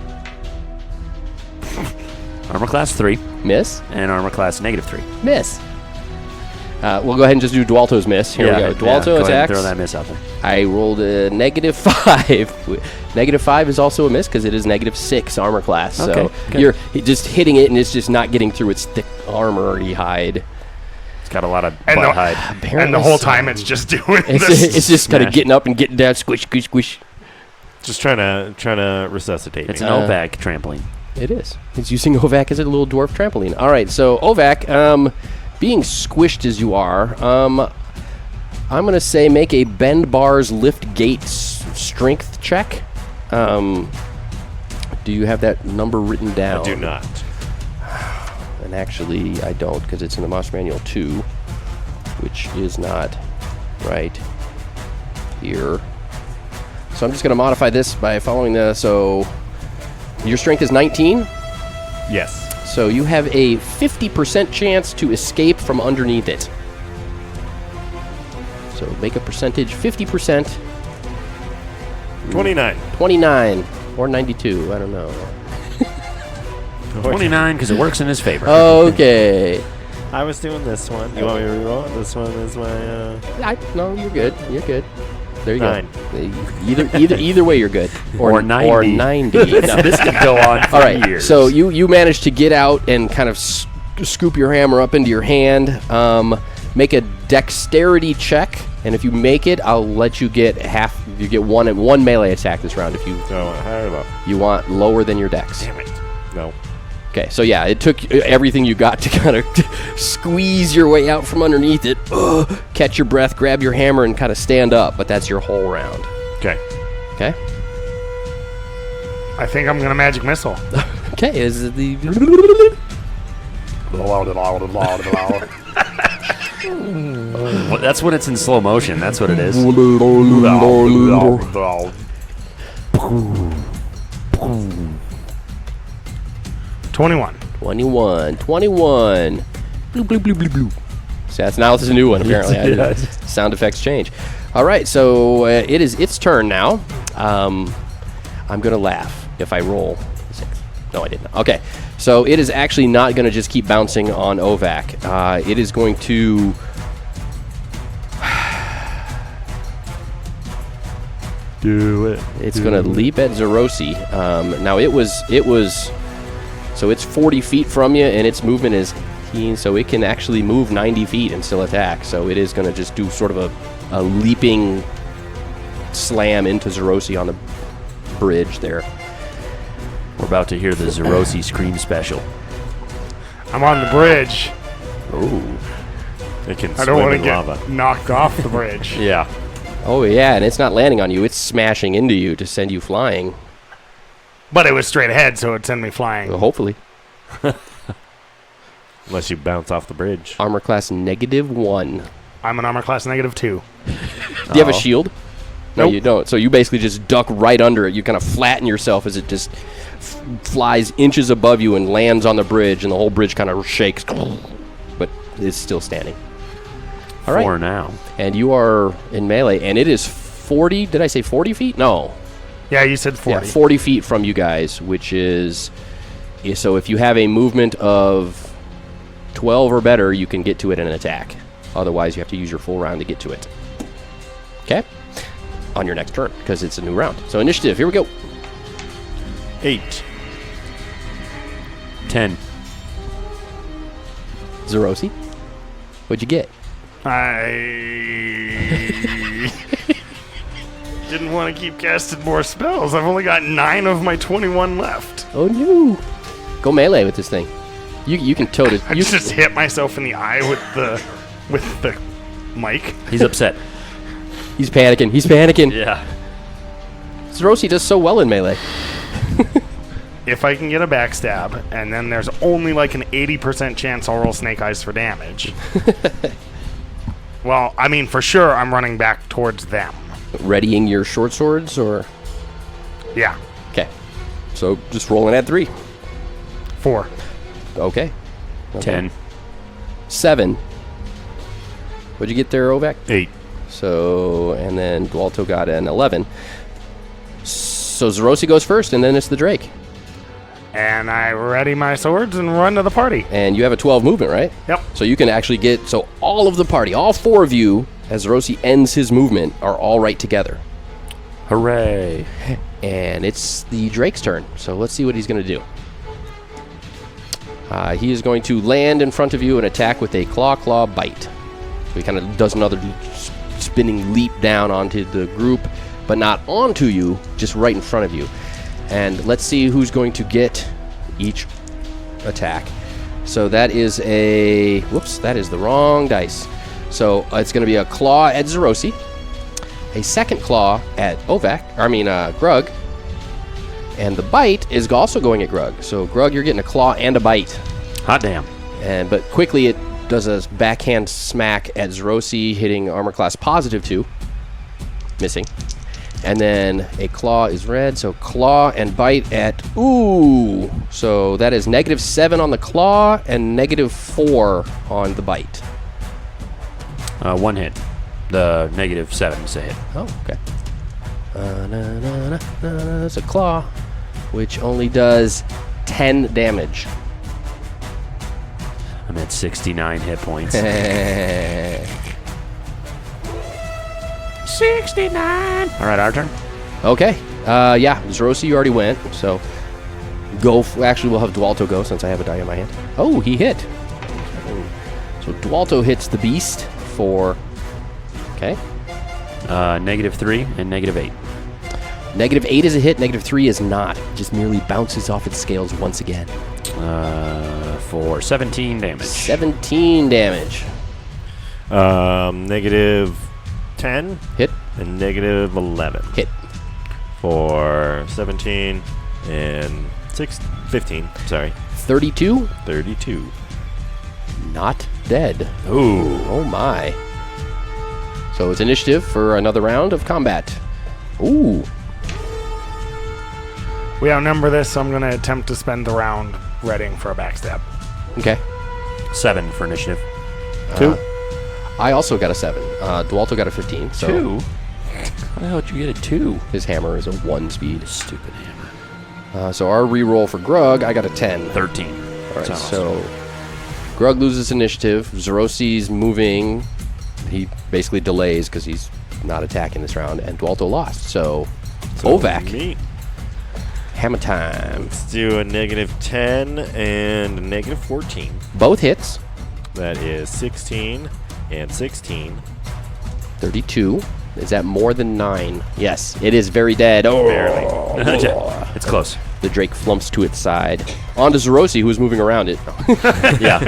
Speaker 2: Armor class 3
Speaker 1: Miss.
Speaker 2: and armor class -3.
Speaker 1: Miss. We'll go ahead and just do Dualto's miss. Here we go. Dualto
Speaker 2: go ahead and
Speaker 1: attacks.
Speaker 2: throw that miss out there.
Speaker 1: I rolled a -5. -5 is also a miss because it is -6 armor class. So
Speaker 2: Okay, good.
Speaker 1: you're just hitting it and it's just not getting through its thick armory hide.
Speaker 2: It's got a lot of
Speaker 4: And
Speaker 2: butt
Speaker 4: the-
Speaker 2: hide.
Speaker 4: And the whole time it's just doing
Speaker 1: It's,
Speaker 4: this.
Speaker 1: it's just kind of
Speaker 2: Smash.
Speaker 1: getting up and getting down, squish, squish, squish.
Speaker 3: Just trying to resuscitate
Speaker 2: It's
Speaker 3: me.
Speaker 2: an OPAC trampoline.
Speaker 1: It is. It's using Ovac as a little dwarf trampoline. All right, so Ovac, being squished as you are, I'm going to say make a bend bars lift gate strength check. Do you have that number written down?
Speaker 3: I do not.
Speaker 1: And actually, I don't, because it's in the Monster Manual 2, which is not right here. So I'm just going to modify this by following the... So your strength is 19?
Speaker 3: Yes.
Speaker 1: So you have a 50% chance to escape from underneath it. So make a percentage, 50%.
Speaker 3: 29.
Speaker 1: 29 or 92, I don't know.
Speaker 2: 29 because it works in his favor.
Speaker 1: Okay.
Speaker 3: I was doing this one. You want me to reroll? This one is my.
Speaker 1: No, you're good. You're good. There you
Speaker 3: 9.
Speaker 1: go. Either way, you're good.
Speaker 2: Or 90.
Speaker 1: Or 90. No.
Speaker 2: This could go on for
Speaker 1: All right.
Speaker 2: years.
Speaker 1: So you managed to get out and kind of scoop your hammer up into your hand. Make a dexterity check, and if you make it, I'll let you get half. You get one melee attack this round. If you
Speaker 3: Do I want higher or low?
Speaker 1: you want lower than your dex.
Speaker 3: Damn it. No.
Speaker 1: Okay, so yeah, it took everything you got to kind of squeeze your way out from underneath it, catch your breath, grab your hammer, and kind of stand up. But that's your whole round.
Speaker 3: Okay.
Speaker 1: Okay.
Speaker 4: I think I'm going to magic missile.
Speaker 1: Okay. Is it the
Speaker 2: Well, that's when it's in slow motion. That's what it is.
Speaker 4: 21.
Speaker 1: 21. Bloop, bloop, bloop, bloop, bloop. So that's now this is a new one apparently. Sound effects change. All right, so it is its turn now. I'm gonna laugh if I roll 6. No, I didn't. Okay, so it is actually not gonna just keep bouncing on Ovac. It is going to.
Speaker 3: Do it.
Speaker 1: It's going to leap at Zerosi. Now it was, so it's 40 feet from you, and its movement is 15, so it can actually move 90 feet and still attack. So it is going to just do sort of a leaping slam into Zerosi on the bridge there.
Speaker 2: We're about to hear the Zerosi Scream special.
Speaker 4: I'm on the bridge.
Speaker 1: Oh.
Speaker 3: It can
Speaker 4: I don't
Speaker 3: swim
Speaker 4: want to
Speaker 3: in
Speaker 4: get
Speaker 3: lava.
Speaker 4: knocked off the bridge.
Speaker 3: Yeah.
Speaker 1: Oh, yeah, and it's not landing on you. It's smashing into you to send you flying.
Speaker 4: But it was straight ahead, so it'd send me flying.
Speaker 1: Well, hopefully.
Speaker 3: Unless you bounce off the bridge.
Speaker 1: Armor class -1.
Speaker 4: I'm an armor class -2.
Speaker 1: Do you have a shield? No,
Speaker 4: Nope.
Speaker 1: you don't. So you basically just duck right under it. You kind of flatten yourself as it just flies inches above you and lands on the bridge, and the whole bridge kind of shakes, but it's still standing. All right.
Speaker 2: 4 now.
Speaker 1: And you are in melee, and it is 40. Did I say 40 feet? No.
Speaker 4: Yeah, you said 40.
Speaker 1: Yeah, 40 feet from you guys, which is. So if you have a movement of 12 or better, you can get to it in an attack. Otherwise, you have to use your full round to get to it. Okay? On your next turn, because it's a new round. So initiative, here we go.
Speaker 3: 8.
Speaker 2: 10.
Speaker 1: Zerosi, what'd you get?
Speaker 4: I didn't want to keep casting more spells. I've only got 9 of my 21 left.
Speaker 1: Oh no! Go melee with this thing. You can tote it.
Speaker 4: I
Speaker 1: You
Speaker 4: just hit myself in the eye with the mic.
Speaker 2: He's upset.
Speaker 1: He's panicking. He's panicking.
Speaker 2: Yeah.
Speaker 1: Zerosi does so well in melee.
Speaker 4: If I can get a backstab, and then there's only like an 80% chance I'll roll Snake Eyes for damage. Well, I mean, for sure, I'm running back towards them.
Speaker 1: Readying your short swords, or
Speaker 4: Yeah,
Speaker 1: okay. So just rolling at 3.
Speaker 4: 4.
Speaker 1: Okay.
Speaker 2: 10.
Speaker 1: 7. What'd you get there, Ovac?
Speaker 3: 8.
Speaker 1: So, and then Dualto got an 11. So Zerosi goes first, and then it's the Drake.
Speaker 4: And I ready my swords and run to the party.
Speaker 1: And you have a 12 movement, right?
Speaker 4: Yep.
Speaker 1: So you can actually get, so all of the party, all 4 of you, as Zerosi ends his movement, are all right together.
Speaker 2: Hooray.
Speaker 1: And it's the Drake's turn, so let's see what he's going to do. He is going to land in front of you and attack with a claw bite. So he kind of does another spinning leap down onto the group, but not onto you, just right in front of you. And let's see who's going to get each attack. So that is a... Whoops, that is the wrong dice. So it's going to be a claw at Zerosi, a second claw at Grug, and the bite is also going at Grug. So Grug, you're getting a claw and a bite.
Speaker 2: Hot damn.
Speaker 1: But quickly it does a backhand smack at Zerosi, hitting armor class +2, missing. And then a claw is red, so claw and bite at... Ooh! So that is -7 on the claw and -4 on the bite.
Speaker 2: One hit. The -7 is a hit.
Speaker 1: Oh, okay. It's a claw, which only does 10 damage.
Speaker 2: I'm at 69 hit points. 69. All right, our turn.
Speaker 1: Okay. Yeah, Zerosi, you already went, so go. Actually, we'll have Dualto go since I have a die in my hand. Oh, he hit. So Dualto hits the beast for... Okay.
Speaker 2: -3 and -8.
Speaker 1: -8 is a hit, -3 is not. It just merely bounces off its scales once again.
Speaker 2: For 17 damage.
Speaker 1: 17 damage.
Speaker 3: -10
Speaker 1: Hit.
Speaker 3: and -11
Speaker 1: Hit.
Speaker 3: for 17 and 15. Sorry,
Speaker 1: 32.
Speaker 3: 32.
Speaker 1: Not dead.
Speaker 2: Ooh.
Speaker 1: Oh my. So it's initiative for another round of combat. Ooh.
Speaker 4: We outnumber this, so I'm going to attempt to spend the round readying for a backstab.
Speaker 1: Okay.
Speaker 2: 7 for initiative.
Speaker 3: 2.
Speaker 1: I also got a 7. Dualto got a 15. So
Speaker 2: 2? How the hell did you get a 2?
Speaker 1: his hammer is a 1 speed.
Speaker 2: Stupid hammer.
Speaker 1: So our reroll for Grug, I got a 10.
Speaker 2: 13.
Speaker 1: All right, so Grug loses initiative. Zerosi's moving. He basically delays because he's not attacking this round. And Dualto lost. So Ovac,
Speaker 3: Me.
Speaker 1: hammer time.
Speaker 3: Let's do a -10 and a -14.
Speaker 1: Both hits.
Speaker 3: That is 16 and 16.
Speaker 1: 32. Is that more than 9? Yes, it is very dead. Oh,
Speaker 3: Barely.
Speaker 2: It's close.
Speaker 1: The Drake flumps to its side. On to Zerosi, who is moving around it.
Speaker 2: Yeah.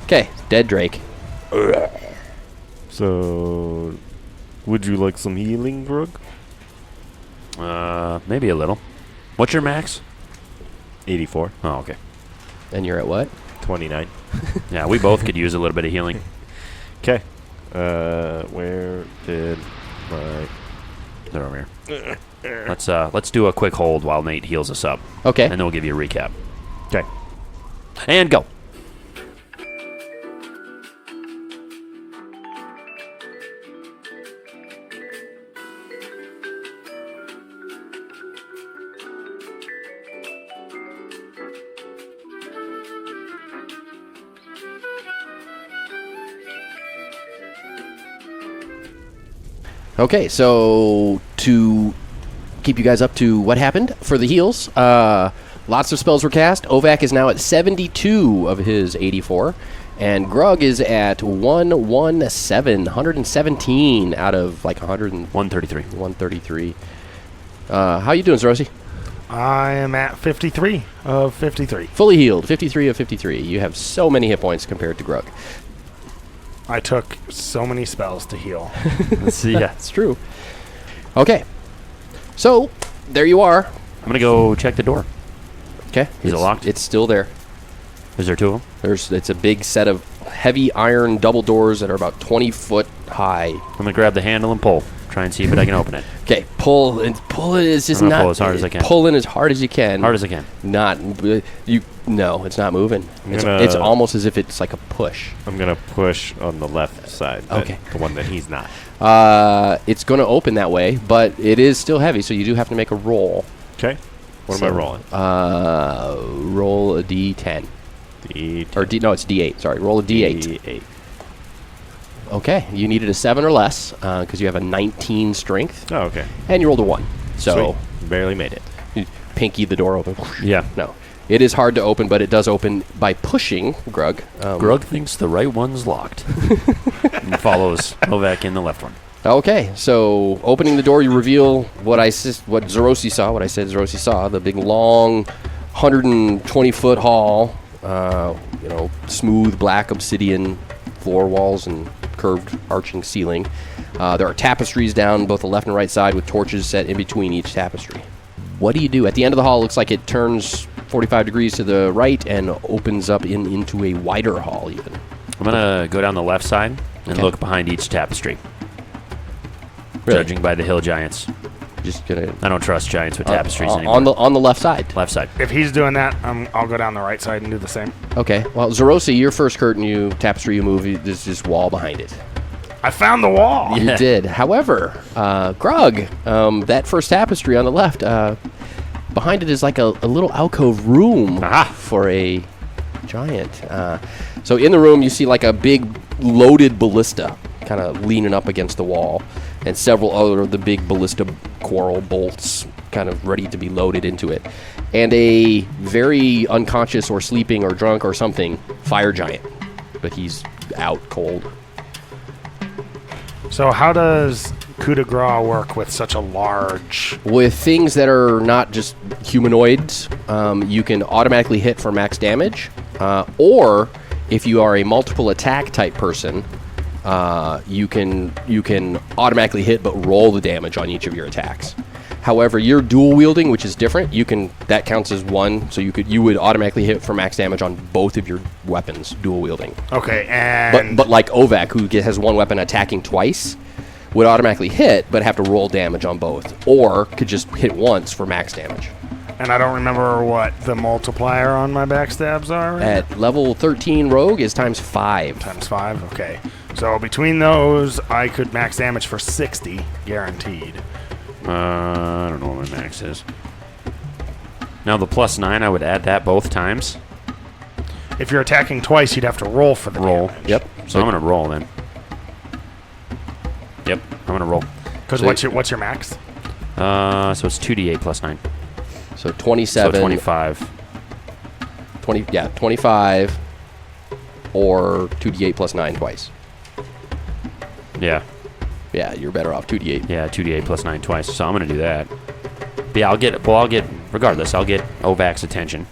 Speaker 1: Okay, dead Drake.
Speaker 3: So, would you like some healing, Grug?
Speaker 2: Maybe a little. What's your max?
Speaker 3: 84.
Speaker 2: Oh, okay.
Speaker 1: And you're at what?
Speaker 3: 29.
Speaker 2: Yeah, we both could use a little bit of healing.
Speaker 3: Okay. Where did my...
Speaker 2: They're over here. Let's do a quick hold while Nate heals us up.
Speaker 1: Okay.
Speaker 2: And then we'll give you a recap.
Speaker 3: Okay.
Speaker 2: And go.
Speaker 1: Okay, so to keep you guys up to what happened for the heals, lots of spells were cast. Ovac is now at 72 of his 84, and Grug is at 117 out of like
Speaker 2: 133.
Speaker 1: 133. How you doing, Zerosi?
Speaker 4: I am at 53 of 53.
Speaker 1: Fully healed, 53 of 53. You have so many hit points compared to Grug.
Speaker 4: I took so many spells to heal.
Speaker 2: Yeah.
Speaker 1: It's true. Okay, so there you are.
Speaker 2: I'm going to go check the door.
Speaker 1: Okay,
Speaker 2: Is it locked?
Speaker 1: It's still there.
Speaker 2: Is there 2 of them?
Speaker 1: It's a big set of heavy iron double doors that are about 20 foot high.
Speaker 2: I'm going to grab the handle and pull. Try and see if I can open it.
Speaker 1: Okay, pull it. It's just
Speaker 2: I'm gonna
Speaker 1: not.
Speaker 2: pull as hard as I can.
Speaker 1: Pull in as hard as you can.
Speaker 2: Hard as I can.
Speaker 1: Not you. No, it's not moving. It's
Speaker 3: gonna-
Speaker 1: almost as if it's like a push.
Speaker 3: I'm going to push on the left side.
Speaker 1: Okay.
Speaker 3: The one that he's not.
Speaker 1: It's going to open that way, but it is still heavy, so you do have to make a roll.
Speaker 3: Okay. What am I rolling?
Speaker 1: Roll a d10. No, it's d8. Sorry, roll a d8.
Speaker 3: D8.
Speaker 1: Okay, you needed a 7 or less because you have a 19 strength,
Speaker 3: Oh, okay.
Speaker 1: and you rolled a 1. So
Speaker 3: Sweet. Barely made it.
Speaker 1: you pinky the door open.
Speaker 2: Yeah.
Speaker 1: No, it is hard to open, but it does open by pushing Grug.
Speaker 2: Grug thinks the right one's locked. And follows Ovac in the left one.
Speaker 1: Okay, so opening the door, you reveal what Zerosi saw. What I said Zerosi saw, the big long 120-foot hall, smooth black obsidian floor walls and curved arching ceiling. There are tapestries down both the left and right side with torches set in between each tapestry. What do you do? At the end of the hall, it looks like it turns 45 degrees to the right and opens up into a wider hall even.
Speaker 2: I'm going to go down the left side and look behind each tapestry. Really? Judging by the hill giants.
Speaker 1: Just gonna.
Speaker 2: I don't trust giants with tapestries anymore.
Speaker 1: On the left side.
Speaker 2: Left side.
Speaker 4: If he's doing that, I'll go down the right side and do the same.
Speaker 1: Okay. Well, Zerosi, your first curtain, tapestry you move, there's this wall behind it.
Speaker 4: I found the wall.
Speaker 1: You did. However, Grug, that first tapestry on the left, behind it is like a little alcove room for a giant. So in the room, you see like a big loaded ballista kind of leaning up against the wall, and several other of the big ballista coral bolts kind of ready to be loaded into it. And a very unconscious or sleeping or drunk or something fire giant. But he's out cold.
Speaker 4: So how does coup de grace work with such a large...
Speaker 1: With things that are not just humanoids, you can automatically hit for max damage, or if you are a multiple attack type person, you can automatically hit but roll the damage on each of your attacks. However, you're dual wielding, which is different. That counts as one, so you would automatically hit for max damage on both of your weapons, dual wielding.
Speaker 4: Okay, and
Speaker 1: but like Ovak, who has one weapon attacking twice, would automatically hit but have to roll damage on both, or could just hit once for max damage.
Speaker 4: And I don't remember what the multiplier on my backstabs are.
Speaker 1: At level 13 rogue is times 5.
Speaker 4: Times 5, okay. So between those, I could max damage for 60, guaranteed.
Speaker 2: I don't know what my max is. Now the +9, I would add that both times.
Speaker 4: If you're attacking twice, you'd have to roll for the
Speaker 2: roll.
Speaker 4: damage.
Speaker 1: Yep.
Speaker 2: So I'm gonna roll then. Yep, I'm gonna roll.
Speaker 4: Because what's your max?
Speaker 2: So it's 2d8 +9.
Speaker 1: So 27.
Speaker 2: So 25.
Speaker 1: 25 or 2d8 +9 twice.
Speaker 2: Yeah.
Speaker 1: Yeah, you're better off 2d8.
Speaker 2: Yeah, 2d8 +9 twice. So I'm gonna do that. But yeah, I'll get regardless. I'll get Ovak's attention.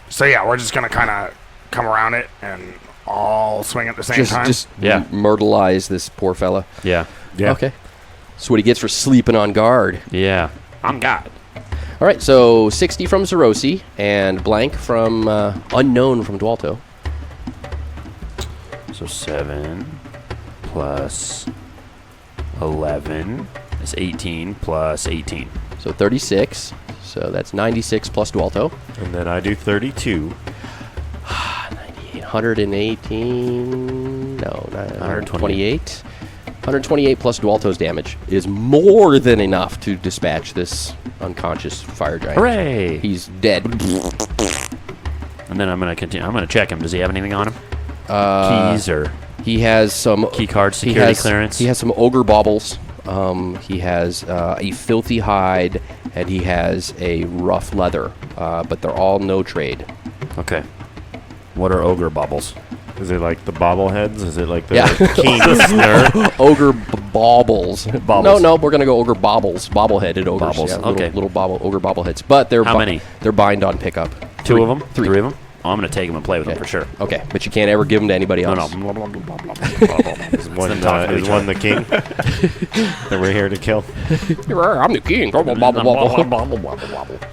Speaker 4: So yeah, we're just gonna kind of come around it and all swing at the same time.
Speaker 1: Just myrtleize this poor fella.
Speaker 2: Yeah.
Speaker 1: Okay. That's what he gets for sleeping on guard.
Speaker 2: Yeah. On guard.
Speaker 1: All right, so 60 from Zerosi and blank from unknown from Dualto.
Speaker 2: So 7 plus 11 is 18 plus 18.
Speaker 1: So 36. So that's 96 plus Dualto.
Speaker 3: And then I do 32.
Speaker 1: 118. No, 128. 128 plus Dualto's damage is more than enough to dispatch this unconscious fire giant.
Speaker 2: Hooray!
Speaker 1: He's dead.
Speaker 2: And then I'm going to continue. I'm going to check him. Does he have anything on him? Keys or
Speaker 1: he has some
Speaker 2: key card security clearance?
Speaker 1: He has some ogre baubles. He has a filthy hide, and he has a rough leather. But they're all no trade.
Speaker 2: Okay. What are ogre baubles?
Speaker 3: Is it like the bobbleheads? Is it like the king
Speaker 1: snare? Ogre baubles.
Speaker 2: Baubles.
Speaker 1: No, we're gonna go ogre baubles. Bobbleheaded ogres.
Speaker 2: Baubles.
Speaker 1: Yeah,
Speaker 2: Okay.
Speaker 1: Little ogre bobbleheads. But they're
Speaker 2: how many?
Speaker 1: They're bind on pickup.
Speaker 2: Two of them?
Speaker 1: Three
Speaker 2: of them? Oh, I'm gonna take them and play with them for sure.
Speaker 1: Okay, but you can't ever give them to anybody else.
Speaker 2: No.
Speaker 3: Is one the king that we're here to kill?
Speaker 1: I'm the king.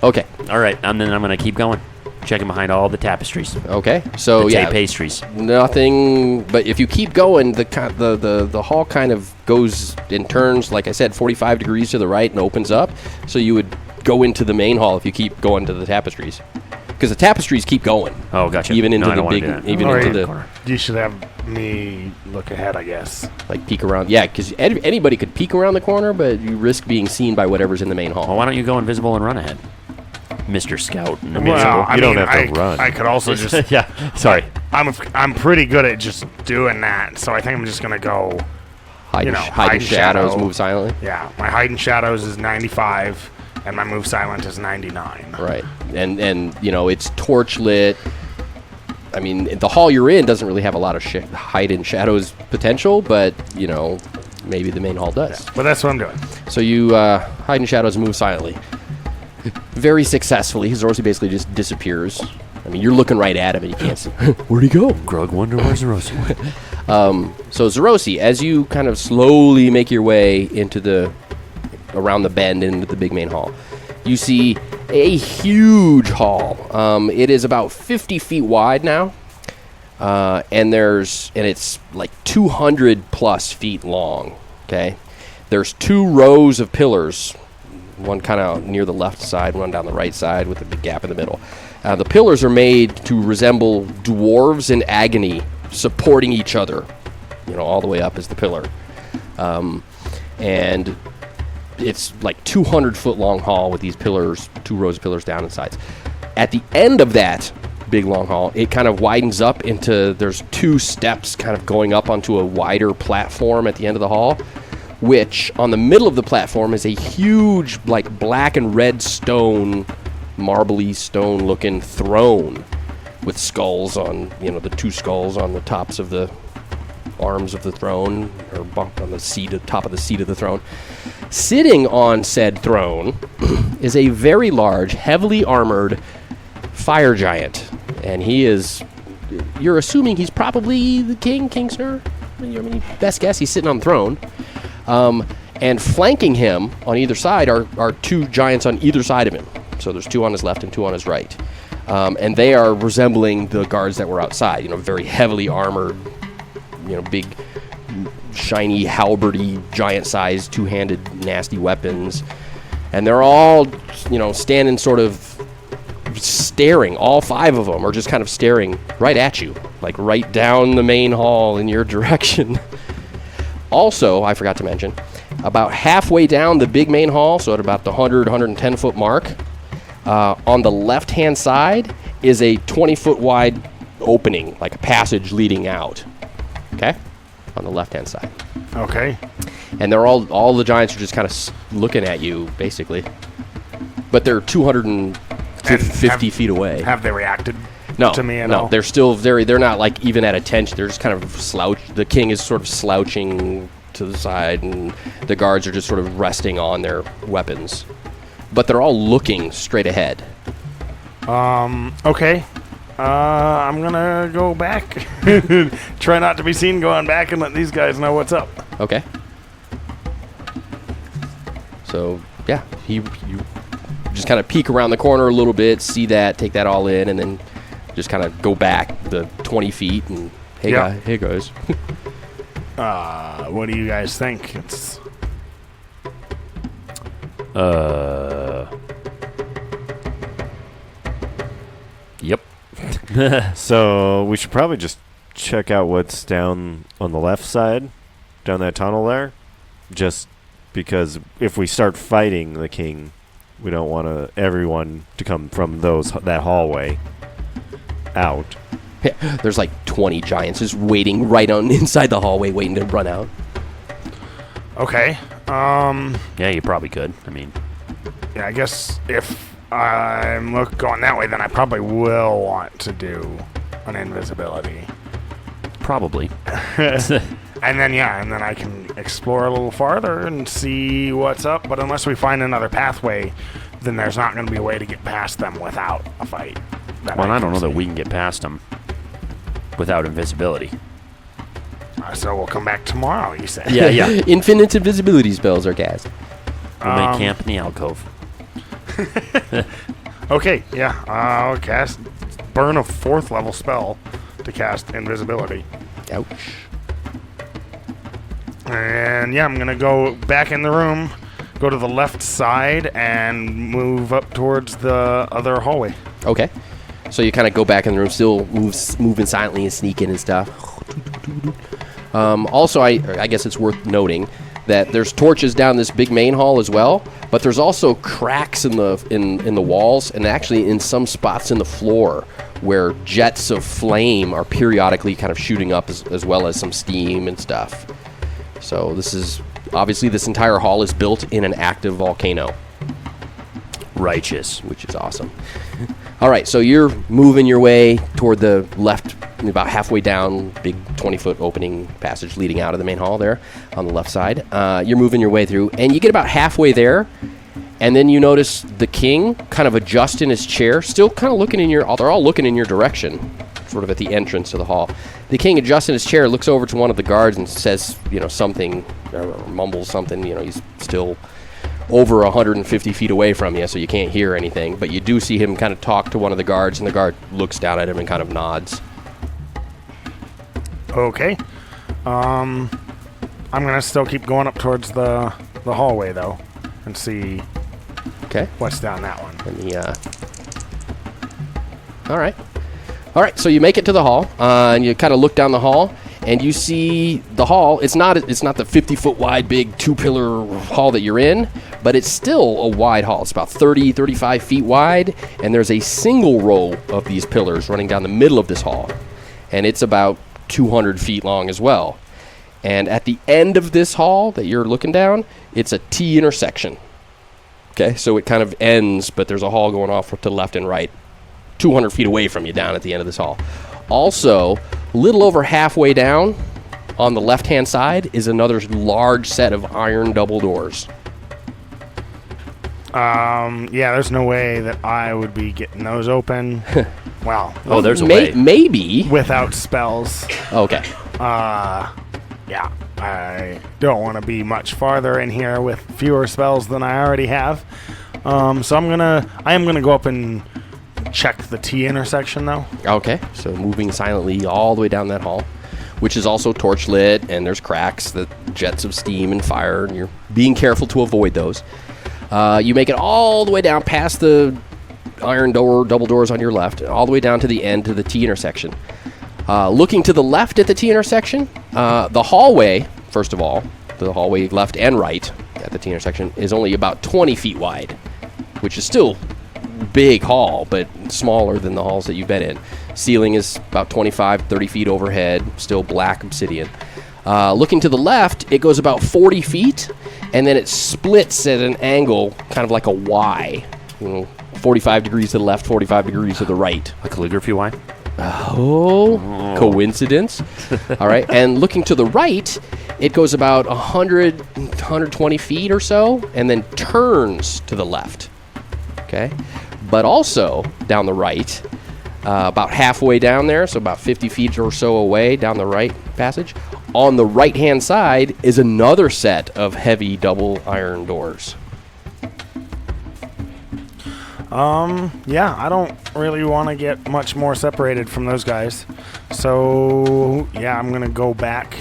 Speaker 1: Okay.
Speaker 2: All right, and then I'm gonna keep going, checking behind all the tapestries.
Speaker 1: Okay. So
Speaker 2: the
Speaker 1: yeah,
Speaker 2: tapestries.
Speaker 1: Nothing. But if you keep going, the hall kind of goes and turns. Like I said, 45 degrees to the right and opens up. So you would go into the main hall if you keep going to the tapestries. Because the tapestries keep going.
Speaker 2: Oh, gotcha.
Speaker 1: Even into
Speaker 2: I
Speaker 1: the
Speaker 2: don't wanna
Speaker 1: big,
Speaker 2: do that.
Speaker 1: even into the
Speaker 4: You should have me look ahead, I guess.
Speaker 1: like peek around. Yeah, because anybody could peek around the corner, but you risk being seen by whatever's in the main hall.
Speaker 2: Well, why don't you go invisible and run ahead, Mr. Scout? And
Speaker 4: Well, I
Speaker 3: You don't
Speaker 4: mean,
Speaker 3: have to run.
Speaker 4: I could also just.
Speaker 2: yeah. Sorry.
Speaker 4: I'm pretty good at just doing that, so I think I'm just gonna go.
Speaker 1: hide
Speaker 4: you
Speaker 1: in
Speaker 4: know,
Speaker 1: hide in
Speaker 4: hide in
Speaker 1: shadows,
Speaker 4: shadow.
Speaker 1: move silently.
Speaker 4: Yeah, my hide in shadows is 95, and my move silent is 99.
Speaker 1: Right, and it's torch lit. I mean, the hall you're in doesn't really have a lot of hide in shadows potential, but maybe the main hall does.
Speaker 4: But that's what I'm doing.
Speaker 1: So you hide in shadows and move silently. very successfully. Zorosi basically just disappears. I mean, you're looking right at him and you can't see. Where'd he go?
Speaker 2: Grug wonder where Zorosi went.
Speaker 1: So Zorosi, as you kind of slowly make your way into around the bend into the big main hall, you see a huge hall. It is about 50 feet wide now, and it's like 200 plus feet long. Okay, there's 2 rows of pillars, one kind of near the left side, one down the right side, with a big gap in the middle. The pillars are made to resemble dwarves in agony, supporting each other. All the way up is the pillar, and it's like 200-foot long hall with these pillars, 2 rows of pillars down and sides. At the end of that big long hall, it kind of widens up into, there's 2 steps kind of going up onto a wider platform at the end of the hall, which on the middle of the platform is a huge, like, black and red stone, marbly stone looking throne with skulls on, the 2 skulls on the tops of the arms of the throne, or bumped on the top of the seat of the throne. Sitting on said throne is a very large, heavily armored fire giant, and you're assuming he's probably the king, Kingsner? Best guess, he's sitting on the throne. And flanking him on either side are 2 giants on either side of him. So there's 2 on his left and 2 on his right. And they are resembling the guards that were outside, very heavily armored, big, shiny, halberdy, giant-sized, 2-handed, nasty weapons. And they're all, standing sort of staring. All 5 of them are just kind of staring right at you, like right down the main hall in your direction. Also, I forgot to mention, about halfway down the big main hall, so at about the 110-foot mark, on the left-hand side is a 20-foot wide opening, like a passage leading out. Okay? On the left-hand side.
Speaker 4: Okay.
Speaker 1: And they're all the giants are just kind of looking at you, basically. But they're 250 feet away.
Speaker 4: Have they reacted to me at all?
Speaker 1: No, they're still they're not like even at attention. They're just kind of the king is sort of slouching to the side, and the guards are just sort of resting on their weapons. But they're all looking straight ahead.
Speaker 4: Okay. I'm gonna go back. Try not to be seen going back and let these guys know what's up.
Speaker 1: Okay. So, yeah, you just kind of peek around the corner a little bit, see that, take that all in, and then just kind of go back the 20 feet and, hey guys.
Speaker 4: What do you guys think? It's...
Speaker 2: Yep.
Speaker 3: So we should probably just check out what's down on the left side, down that tunnel there. Just because if we start fighting the king, we don't want everyone to come from that hallway out.
Speaker 1: Yeah, there's like 20 giants just waiting right on inside the hallway, waiting to run out.
Speaker 4: Okay.
Speaker 2: Yeah, you probably could. I mean,
Speaker 4: yeah, I guess if I'm going that way, then I probably will want to do an invisibility.
Speaker 2: probably.
Speaker 4: And then I can explore a little farther and see what's up. But unless we find another pathway, then there's not going to be a way to get past them without a fight.
Speaker 2: Well, I don't know that we can get past them without invisibility.
Speaker 4: So we'll come back tomorrow, you say?
Speaker 2: Yeah.
Speaker 1: Infinite invisibility spells are cast.
Speaker 2: We'll make camp in the alcove.
Speaker 4: Okay, yeah. I'll burn a 4th level spell to cast invisibility.
Speaker 1: Ouch.
Speaker 4: And I'm going to go back in the room, go to the left side, and move up towards the other hallway.
Speaker 1: Okay. So you kind of go back in the room, still moving silently and sneaking and stuff. Also, I guess it's worth noting that there's torches down this big main hall as well, but there's also cracks in the walls and actually in some spots in the floor where jets of flame are periodically kind of shooting up as well as some steam and stuff. So this entire hall is built in an active volcano.
Speaker 2: Righteous.
Speaker 1: Which is awesome. All right, so you're moving your way toward the left, about halfway down, big 20-foot opening passage leading out of the main hall there on the left side. You're moving your way through, and you get about halfway there, And then you notice the king kind of adjust in his chair, still kind of looking in your... They're all looking in your direction, sort of at the entrance to the hall. The king adjusts in his chair, looks over to one of the guards and says, something, or mumbles something. He's still over 150 feet away from you, so you can't hear anything. But you do see him kind of talk to one of the guards, and the guard looks down at him and kind of nods.
Speaker 4: Okay. I'm going to still keep going up towards the hallway, though, and see what's down that one.
Speaker 1: Let me, All right, so you make it to the hall, and you kind of look down the hall, and you see the hall. It's not the 50-foot wide, big 2-pillar hall that you're in, but it's still a wide hall. It's about 30, 35 feet wide, and there's a single row of these pillars running down the middle of this hall, and it's about 200 feet long as well. And at the end of this hall that you're looking down, it's a T intersection. Okay, so it kind of ends, but there's a hall going off to the left and right, 200 feet away from you down at the end of this hall. Also, a little over halfway down on the left-hand side is another large set of iron double doors.
Speaker 4: Yeah, there's no way that I would be getting those open. Well,
Speaker 2: there's a way.
Speaker 1: Maybe.
Speaker 4: Without spells.
Speaker 1: Okay.
Speaker 4: Yeah, I don't want to be much farther in here with fewer spells than I already have. So I am gonna go up and check the T intersection, though.
Speaker 1: Okay, so moving silently all the way down that hall, which is also torch lit, and there's cracks, the jets of steam and fire, and you're being careful to avoid those. You make it all the way down past the iron double doors on your left, all the way down to the end to the T intersection. Looking to the left at the T intersection, the hallway, first of all, the hallway left and right at the T intersection is only about 20 feet wide, which is still big hall, but smaller than the halls that you've been in. Ceiling is about 25, 30 feet overhead, still black obsidian. Looking to the left, it goes about 40 feet, and then it splits at an angle, kind of like a Y. 45 degrees to the left, 45 degrees to the right.
Speaker 2: A calligraphy Y?
Speaker 1: Oh, coincidence. All right, and looking to the right, it goes about 100, 120 feet or so, and then turns to the left. Okay? But also, down the right, about halfway down there, so about 50 feet or so away down the right passage, on the right-hand side is another set of heavy double iron doors.
Speaker 4: Yeah, I don't really want to get much more separated from those guys. So, yeah, I'm going to go back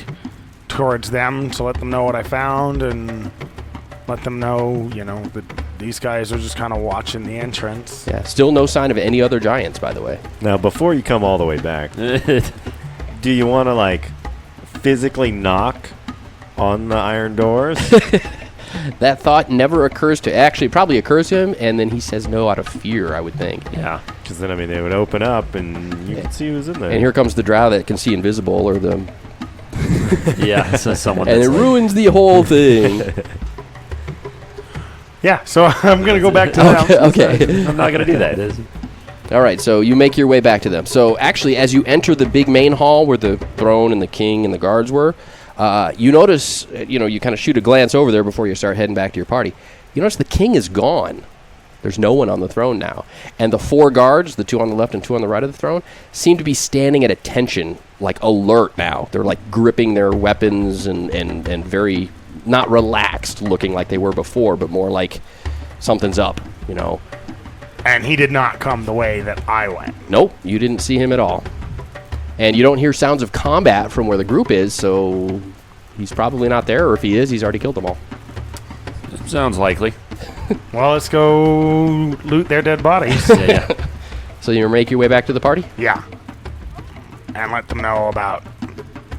Speaker 4: towards them to let them know what I found and let them know, that these guys are just kind of watching the entrance.
Speaker 1: Yeah, still no sign of any other giants, by the way.
Speaker 3: Now, before you come all the way back, do you want to, physically knock on the iron doors?
Speaker 1: That thought never occurs to... Actually, it probably occurs to him, and then he says no out of fear, I would think.
Speaker 2: Yeah.
Speaker 3: Because then, they would open up, and you can see who's in there.
Speaker 1: And here comes the drow that can see invisible, or the...
Speaker 2: Yeah, so someone
Speaker 1: and it ruins the whole thing.
Speaker 4: Yeah, so I'm going to go back to them.
Speaker 1: Okay.
Speaker 2: I'm not going to do that.
Speaker 1: All right, so you make your way back to them. So actually, as you enter the big main hall where the throne and the king and the guards were, you notice, you kind of shoot a glance over there before you start heading back to your party. You notice the king is gone. There's no one on the throne now. And the 4 guards, the 2 on the left and 2 on the right of the throne, seem to be standing at attention, alert now. They're gripping their weapons and very not relaxed looking like they were before, but more like something's up,
Speaker 4: And he did not come the way that I went.
Speaker 1: Nope, you didn't see him at all. And you don't hear sounds of combat from where the group is, so he's probably not there, or if he is, he's already killed them all.
Speaker 2: Sounds likely.
Speaker 4: Well, let's go loot their dead bodies.
Speaker 2: Yeah.
Speaker 1: So you make your way back to the party?
Speaker 4: Yeah. And let them know about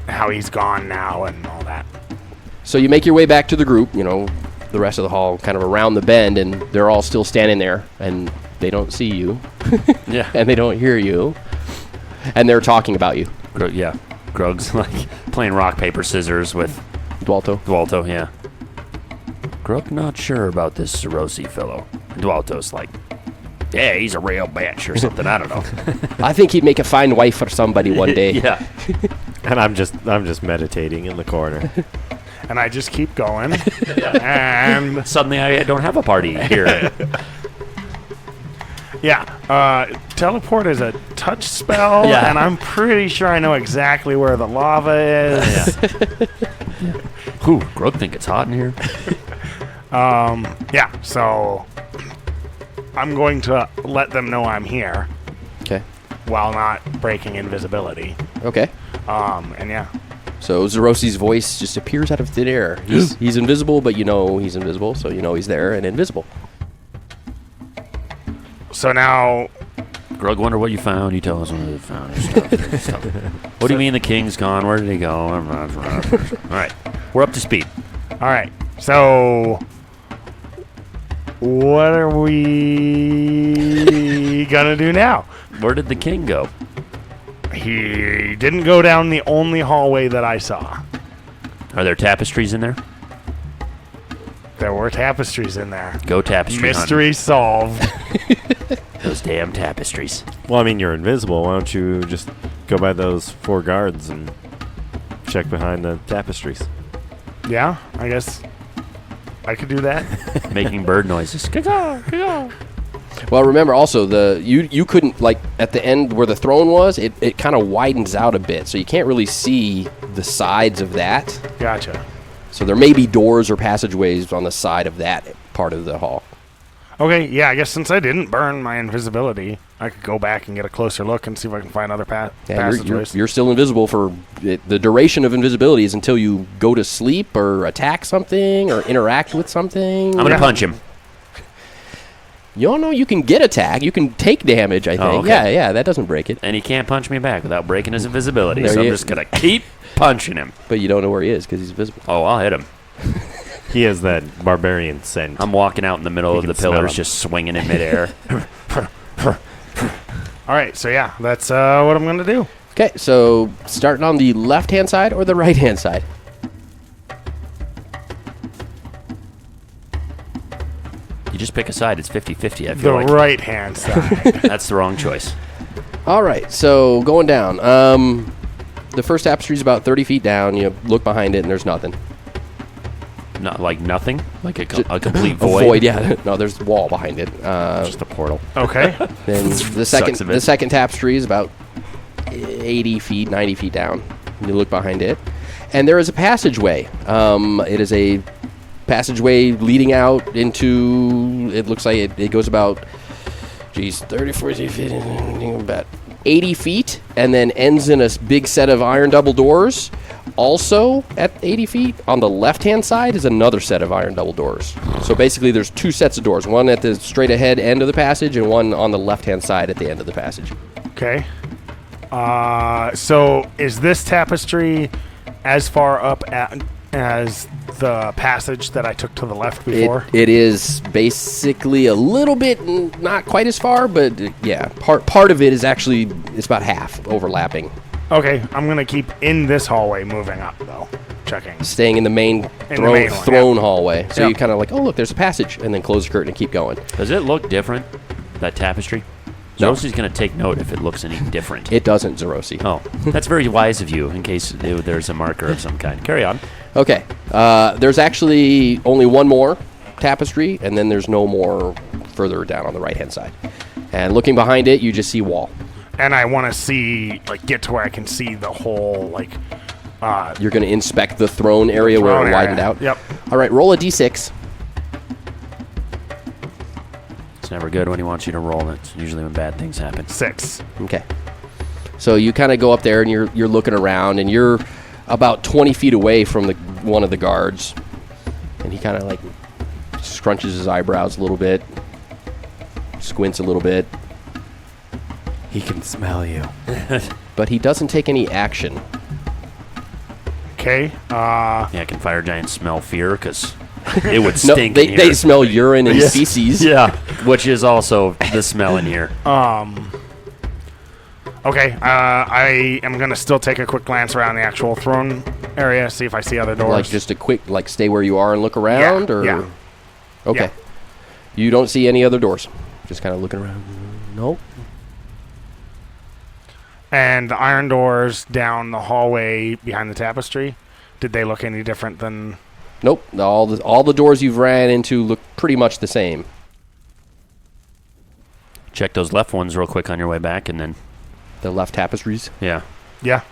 Speaker 4: how he's gone now and all that.
Speaker 1: So you make your way back to the group, the rest of the hall kind of around the bend, and they're all still standing there, and they don't see you.
Speaker 2: Yeah.
Speaker 1: And they don't hear you. And they're talking about you.
Speaker 2: Yeah. Grug's playing rock, paper, scissors with Dualto, yeah. Grug not sure about this Sarosi fellow. Dualto's yeah, he's a real bitch or something. I don't know.
Speaker 1: I think he'd make a fine wife for somebody one day.
Speaker 2: Yeah.
Speaker 3: And I'm just meditating in the corner.
Speaker 4: and I just keep going. And
Speaker 2: Suddenly I don't have a party here.
Speaker 4: yeah, teleport is a touch spell,
Speaker 2: Yeah.
Speaker 4: and I'm pretty sure I know exactly where the lava is.
Speaker 2: Whew, Grug think it's hot in here.
Speaker 4: Yeah, so I'm going to let them know I'm here
Speaker 1: Okay.
Speaker 4: while not breaking invisibility.
Speaker 1: Okay.
Speaker 4: And yeah.
Speaker 1: So Zerosi's voice just appears out of thin air. He's invisible, but you know he's invisible, so you know he's there and invisible.
Speaker 4: So now,
Speaker 2: Grug, wonder what you found. You tell us what you found. Stuff. What do you mean the king's gone? Where did he go? All right, we're up to speed.
Speaker 4: all right. So, what are we gonna do now?
Speaker 2: Where did the king go?
Speaker 4: He didn't go down the only hallway that I saw.
Speaker 2: Are there tapestries in there?
Speaker 4: There were tapestries in there.
Speaker 2: Go tapestry
Speaker 4: Mystery solved.
Speaker 2: hunting. Those damn tapestries.
Speaker 3: Well, I mean, you're invisible. Why don't you just go by those 4 guards and check behind the tapestries?
Speaker 4: Yeah, I guess I could do that.
Speaker 2: Making bird noises.
Speaker 1: Well, remember also you couldn't, like, at the end where the throne was, it kind of widens out a bit, so you can't really see the sides of that.
Speaker 4: Gotcha.
Speaker 1: So there may be doors or passageways on the side of that part of the hall.
Speaker 4: Okay, yeah, I guess since I didn't burn my invisibility, I could go back and get a closer look and see if I can find other
Speaker 1: Yeah,
Speaker 4: passageways.
Speaker 1: you're still invisible for the duration of invisibility is until you go to sleep or attack something or interact with something.
Speaker 2: I'm going to punch him.
Speaker 1: You don't know you can get attack. You can take damage, I think.
Speaker 2: Oh, okay.
Speaker 1: Yeah, that doesn't break it.
Speaker 2: And he can't punch me back without breaking his invisibility.
Speaker 1: There
Speaker 2: So I'm
Speaker 1: you-
Speaker 2: just going to keep punching him.
Speaker 1: But you don't know where he is because he's visible.
Speaker 2: Oh, I'll hit him.
Speaker 3: He has that barbarian scent.
Speaker 2: I'm walking out in the middle
Speaker 3: You
Speaker 2: of the
Speaker 3: can smell
Speaker 2: pillars,
Speaker 3: him.
Speaker 2: just swinging in midair.
Speaker 4: All right, so yeah, that's what I'm going to do.
Speaker 1: Okay, so starting on the left-hand side or the right-hand side?
Speaker 2: You just pick a side. It's 50-50, I
Speaker 4: The
Speaker 2: feel like.
Speaker 4: right-hand side.
Speaker 2: That's the wrong choice.
Speaker 1: All right, so going down. The first tapestry is about 30 feet down. You look behind it, and there's nothing.
Speaker 2: Not like nothing? Like a complete
Speaker 1: A
Speaker 2: void?
Speaker 1: void, yeah. No, there's a wall behind it.
Speaker 3: Just a portal.
Speaker 4: Okay.
Speaker 1: Then the
Speaker 2: Sucks a bit.
Speaker 1: second tapestry is about 80 feet, 90 feet down. You look behind it, and there is a passageway. It is a passageway leading out into. It looks like it goes about, 30, 40 feet, about 80 feet, and then ends in a big set of iron double doors. Also at 80 feet, on the left-hand side is another set of iron double doors. So basically there's 2 sets of doors, one at the straight ahead end of the passage and one on the left-hand side at the end of the passage.
Speaker 4: Okay. So is this tapestry as far up as the passage that I took to the left before?
Speaker 1: It is basically a little bit, not quite as far, but yeah, part of it is actually, it's about half overlapping.
Speaker 4: Okay, I'm going to keep in this hallway moving up, though. Checking.
Speaker 1: Staying in the main
Speaker 4: main one,
Speaker 1: throne hallway. So
Speaker 4: Yep.
Speaker 1: you kind of like, oh, look, there's a passage, and then close the curtain and keep going.
Speaker 2: Does it look different, that tapestry?
Speaker 1: No.
Speaker 2: Zosi's going to take note if it looks any different.
Speaker 1: It doesn't, Zerosi.
Speaker 2: Oh, that's very wise of you in case there's a marker of some kind. Carry on.
Speaker 1: Okay. There's actually only one more tapestry, and then there's no more further down on the right-hand side. And looking behind it, you just see wall.
Speaker 4: And I want to see, like, get to where I can see the whole, like,
Speaker 1: You're going to inspect the throne area where
Speaker 4: throne
Speaker 1: it widened
Speaker 4: area.
Speaker 1: out.
Speaker 4: Yep.
Speaker 1: All right, roll a d6.
Speaker 2: It's never good when he wants you to roll. It's usually when bad things happen.
Speaker 4: 6.
Speaker 1: Okay. So you kind of go up there and you're looking around, and you're about 20 feet away from one of the guards. And he kind of like scrunches his eyebrows a little bit, squints a little bit,
Speaker 3: He can smell you.
Speaker 1: but he doesn't take any action.
Speaker 4: Okay.
Speaker 2: Yeah, can Fire Giants smell fear? Because it would
Speaker 1: No,
Speaker 2: stink
Speaker 1: they
Speaker 2: in here.
Speaker 1: they smell urine and feces.
Speaker 2: Yeah, which is also the smell in here.
Speaker 4: Okay. I am going to still take a quick glance around the actual throne area, see if I see other doors.
Speaker 1: Like just a quick, like stay where you are and look around, or
Speaker 4: yeah.
Speaker 1: okay.
Speaker 4: Yeah.
Speaker 1: You don't see any other doors. Just kind of looking around. Nope.
Speaker 4: And the iron doors down the hallway behind the tapestry, Did they look any different than...
Speaker 1: Nope. All the doors you've ran into look pretty much the same.
Speaker 2: Check those left ones real quick on your way back, and then
Speaker 1: The left tapestries.
Speaker 2: yeah,
Speaker 4: Yeah.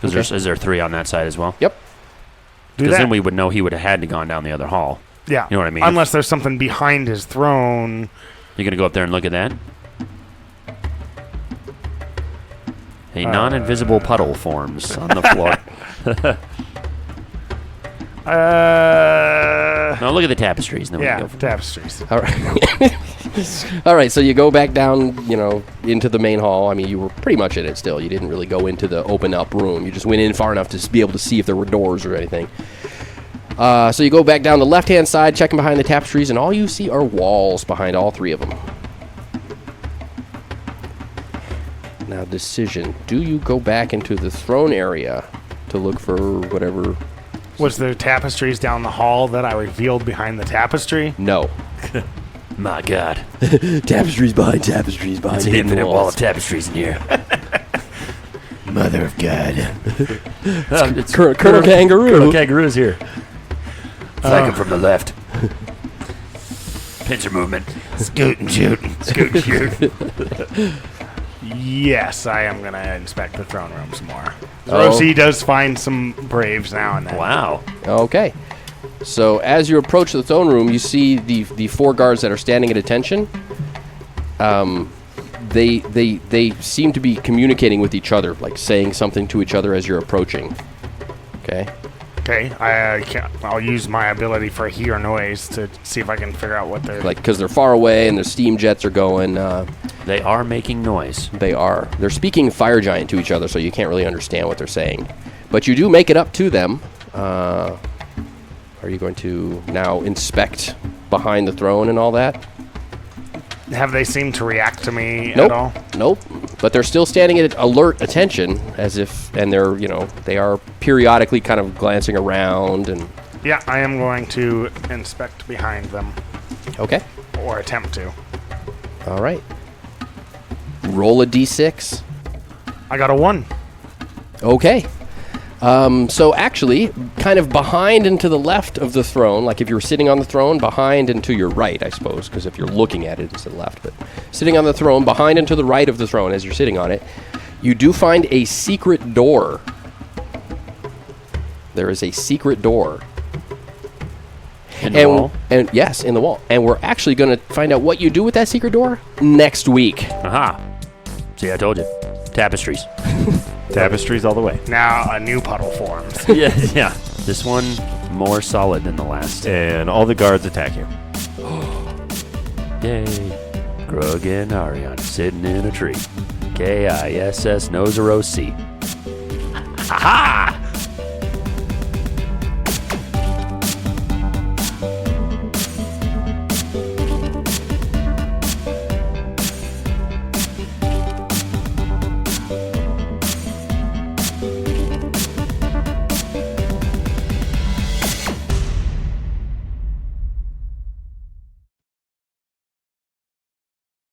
Speaker 2: because is there 3 on that side as well?
Speaker 1: Yep.
Speaker 4: Do
Speaker 2: Because
Speaker 4: that.
Speaker 2: then we would know he would have had to gone down the other hall.
Speaker 4: Yeah.
Speaker 2: You know what I mean?
Speaker 4: Unless there's something behind his throne.
Speaker 2: You're gonna go up there and look at that. A non-invisible puddle forms on the floor. No, look at the tapestries. And then we
Speaker 4: Yeah,
Speaker 2: can go from
Speaker 4: tapestries.
Speaker 1: All right. All right. So you go back down, into the main hall. I mean, you were pretty much in it still. You didn't really go into the open up room. You just went in far enough to be able to see if there were doors or anything. So you go back down the left-hand side, checking behind the tapestries, and all you see are walls behind all 3 of them. Now, decision. Do you go back into the throne area to look for whatever?
Speaker 4: Was there tapestries down the hall that I revealed behind the tapestry?
Speaker 1: No.
Speaker 2: My God,
Speaker 1: Tapestries behind tapestries behind
Speaker 2: it's an infinite wall of tapestries in here.
Speaker 3: Mother of God.
Speaker 2: It's
Speaker 1: Colonel Kangaroo.
Speaker 2: Colonel Kangaroo's here. Flank him from the left. Pincer movement.
Speaker 3: Scoot and shoot.
Speaker 2: Scoot and shoot.
Speaker 4: Yes, I am going to inspect the throne room some more.
Speaker 1: Oh.
Speaker 4: Rosie does find some braves now and then.
Speaker 2: Wow.
Speaker 1: Okay. So as you approach the throne room, you see the 4 guards that are standing at attention. They seem to be communicating with each other, like saying something to each other as you're approaching. Okay.
Speaker 4: Okay, I'll use my ability for hear noise to see if I can figure out what they're...
Speaker 1: Like, because they're far away and their steam jets are going.
Speaker 2: They are making noise.
Speaker 1: They're speaking fire giant to each other, so you can't really understand what they're saying. But you do make it up to them. Are you going to now inspect behind the throne and all that?
Speaker 4: Have they seemed to react to me
Speaker 1: Nope.
Speaker 4: at all?
Speaker 1: Nope. But they're still standing at alert attention, and they're, they are periodically kind of glancing around and.
Speaker 4: Yeah, I am going to inspect behind them,
Speaker 1: Okay.
Speaker 4: or attempt to.
Speaker 1: All right. Roll a d6.
Speaker 4: I got a 1.
Speaker 1: Okay. So actually, kind of behind and to the left of the throne, like if you were sitting on the throne, behind and to your right, I suppose, because if you're looking at it, it's to the left. But sitting on the throne, behind and to the right of the throne as you're sitting on it, you do find a secret door. There is a secret door.
Speaker 2: In the wall?
Speaker 1: And yes, in the wall. And we're actually going to find out what you do with that secret door next week.
Speaker 2: Aha. See, I told you. Tapestries.
Speaker 3: Tapestries all the way.
Speaker 4: Now a new puddle forms.
Speaker 2: Yeah. This one more solid than the last.
Speaker 3: And all the guards attack you.
Speaker 2: Yay. Grug and Arion sitting in a tree. KISS knows a row C. Ha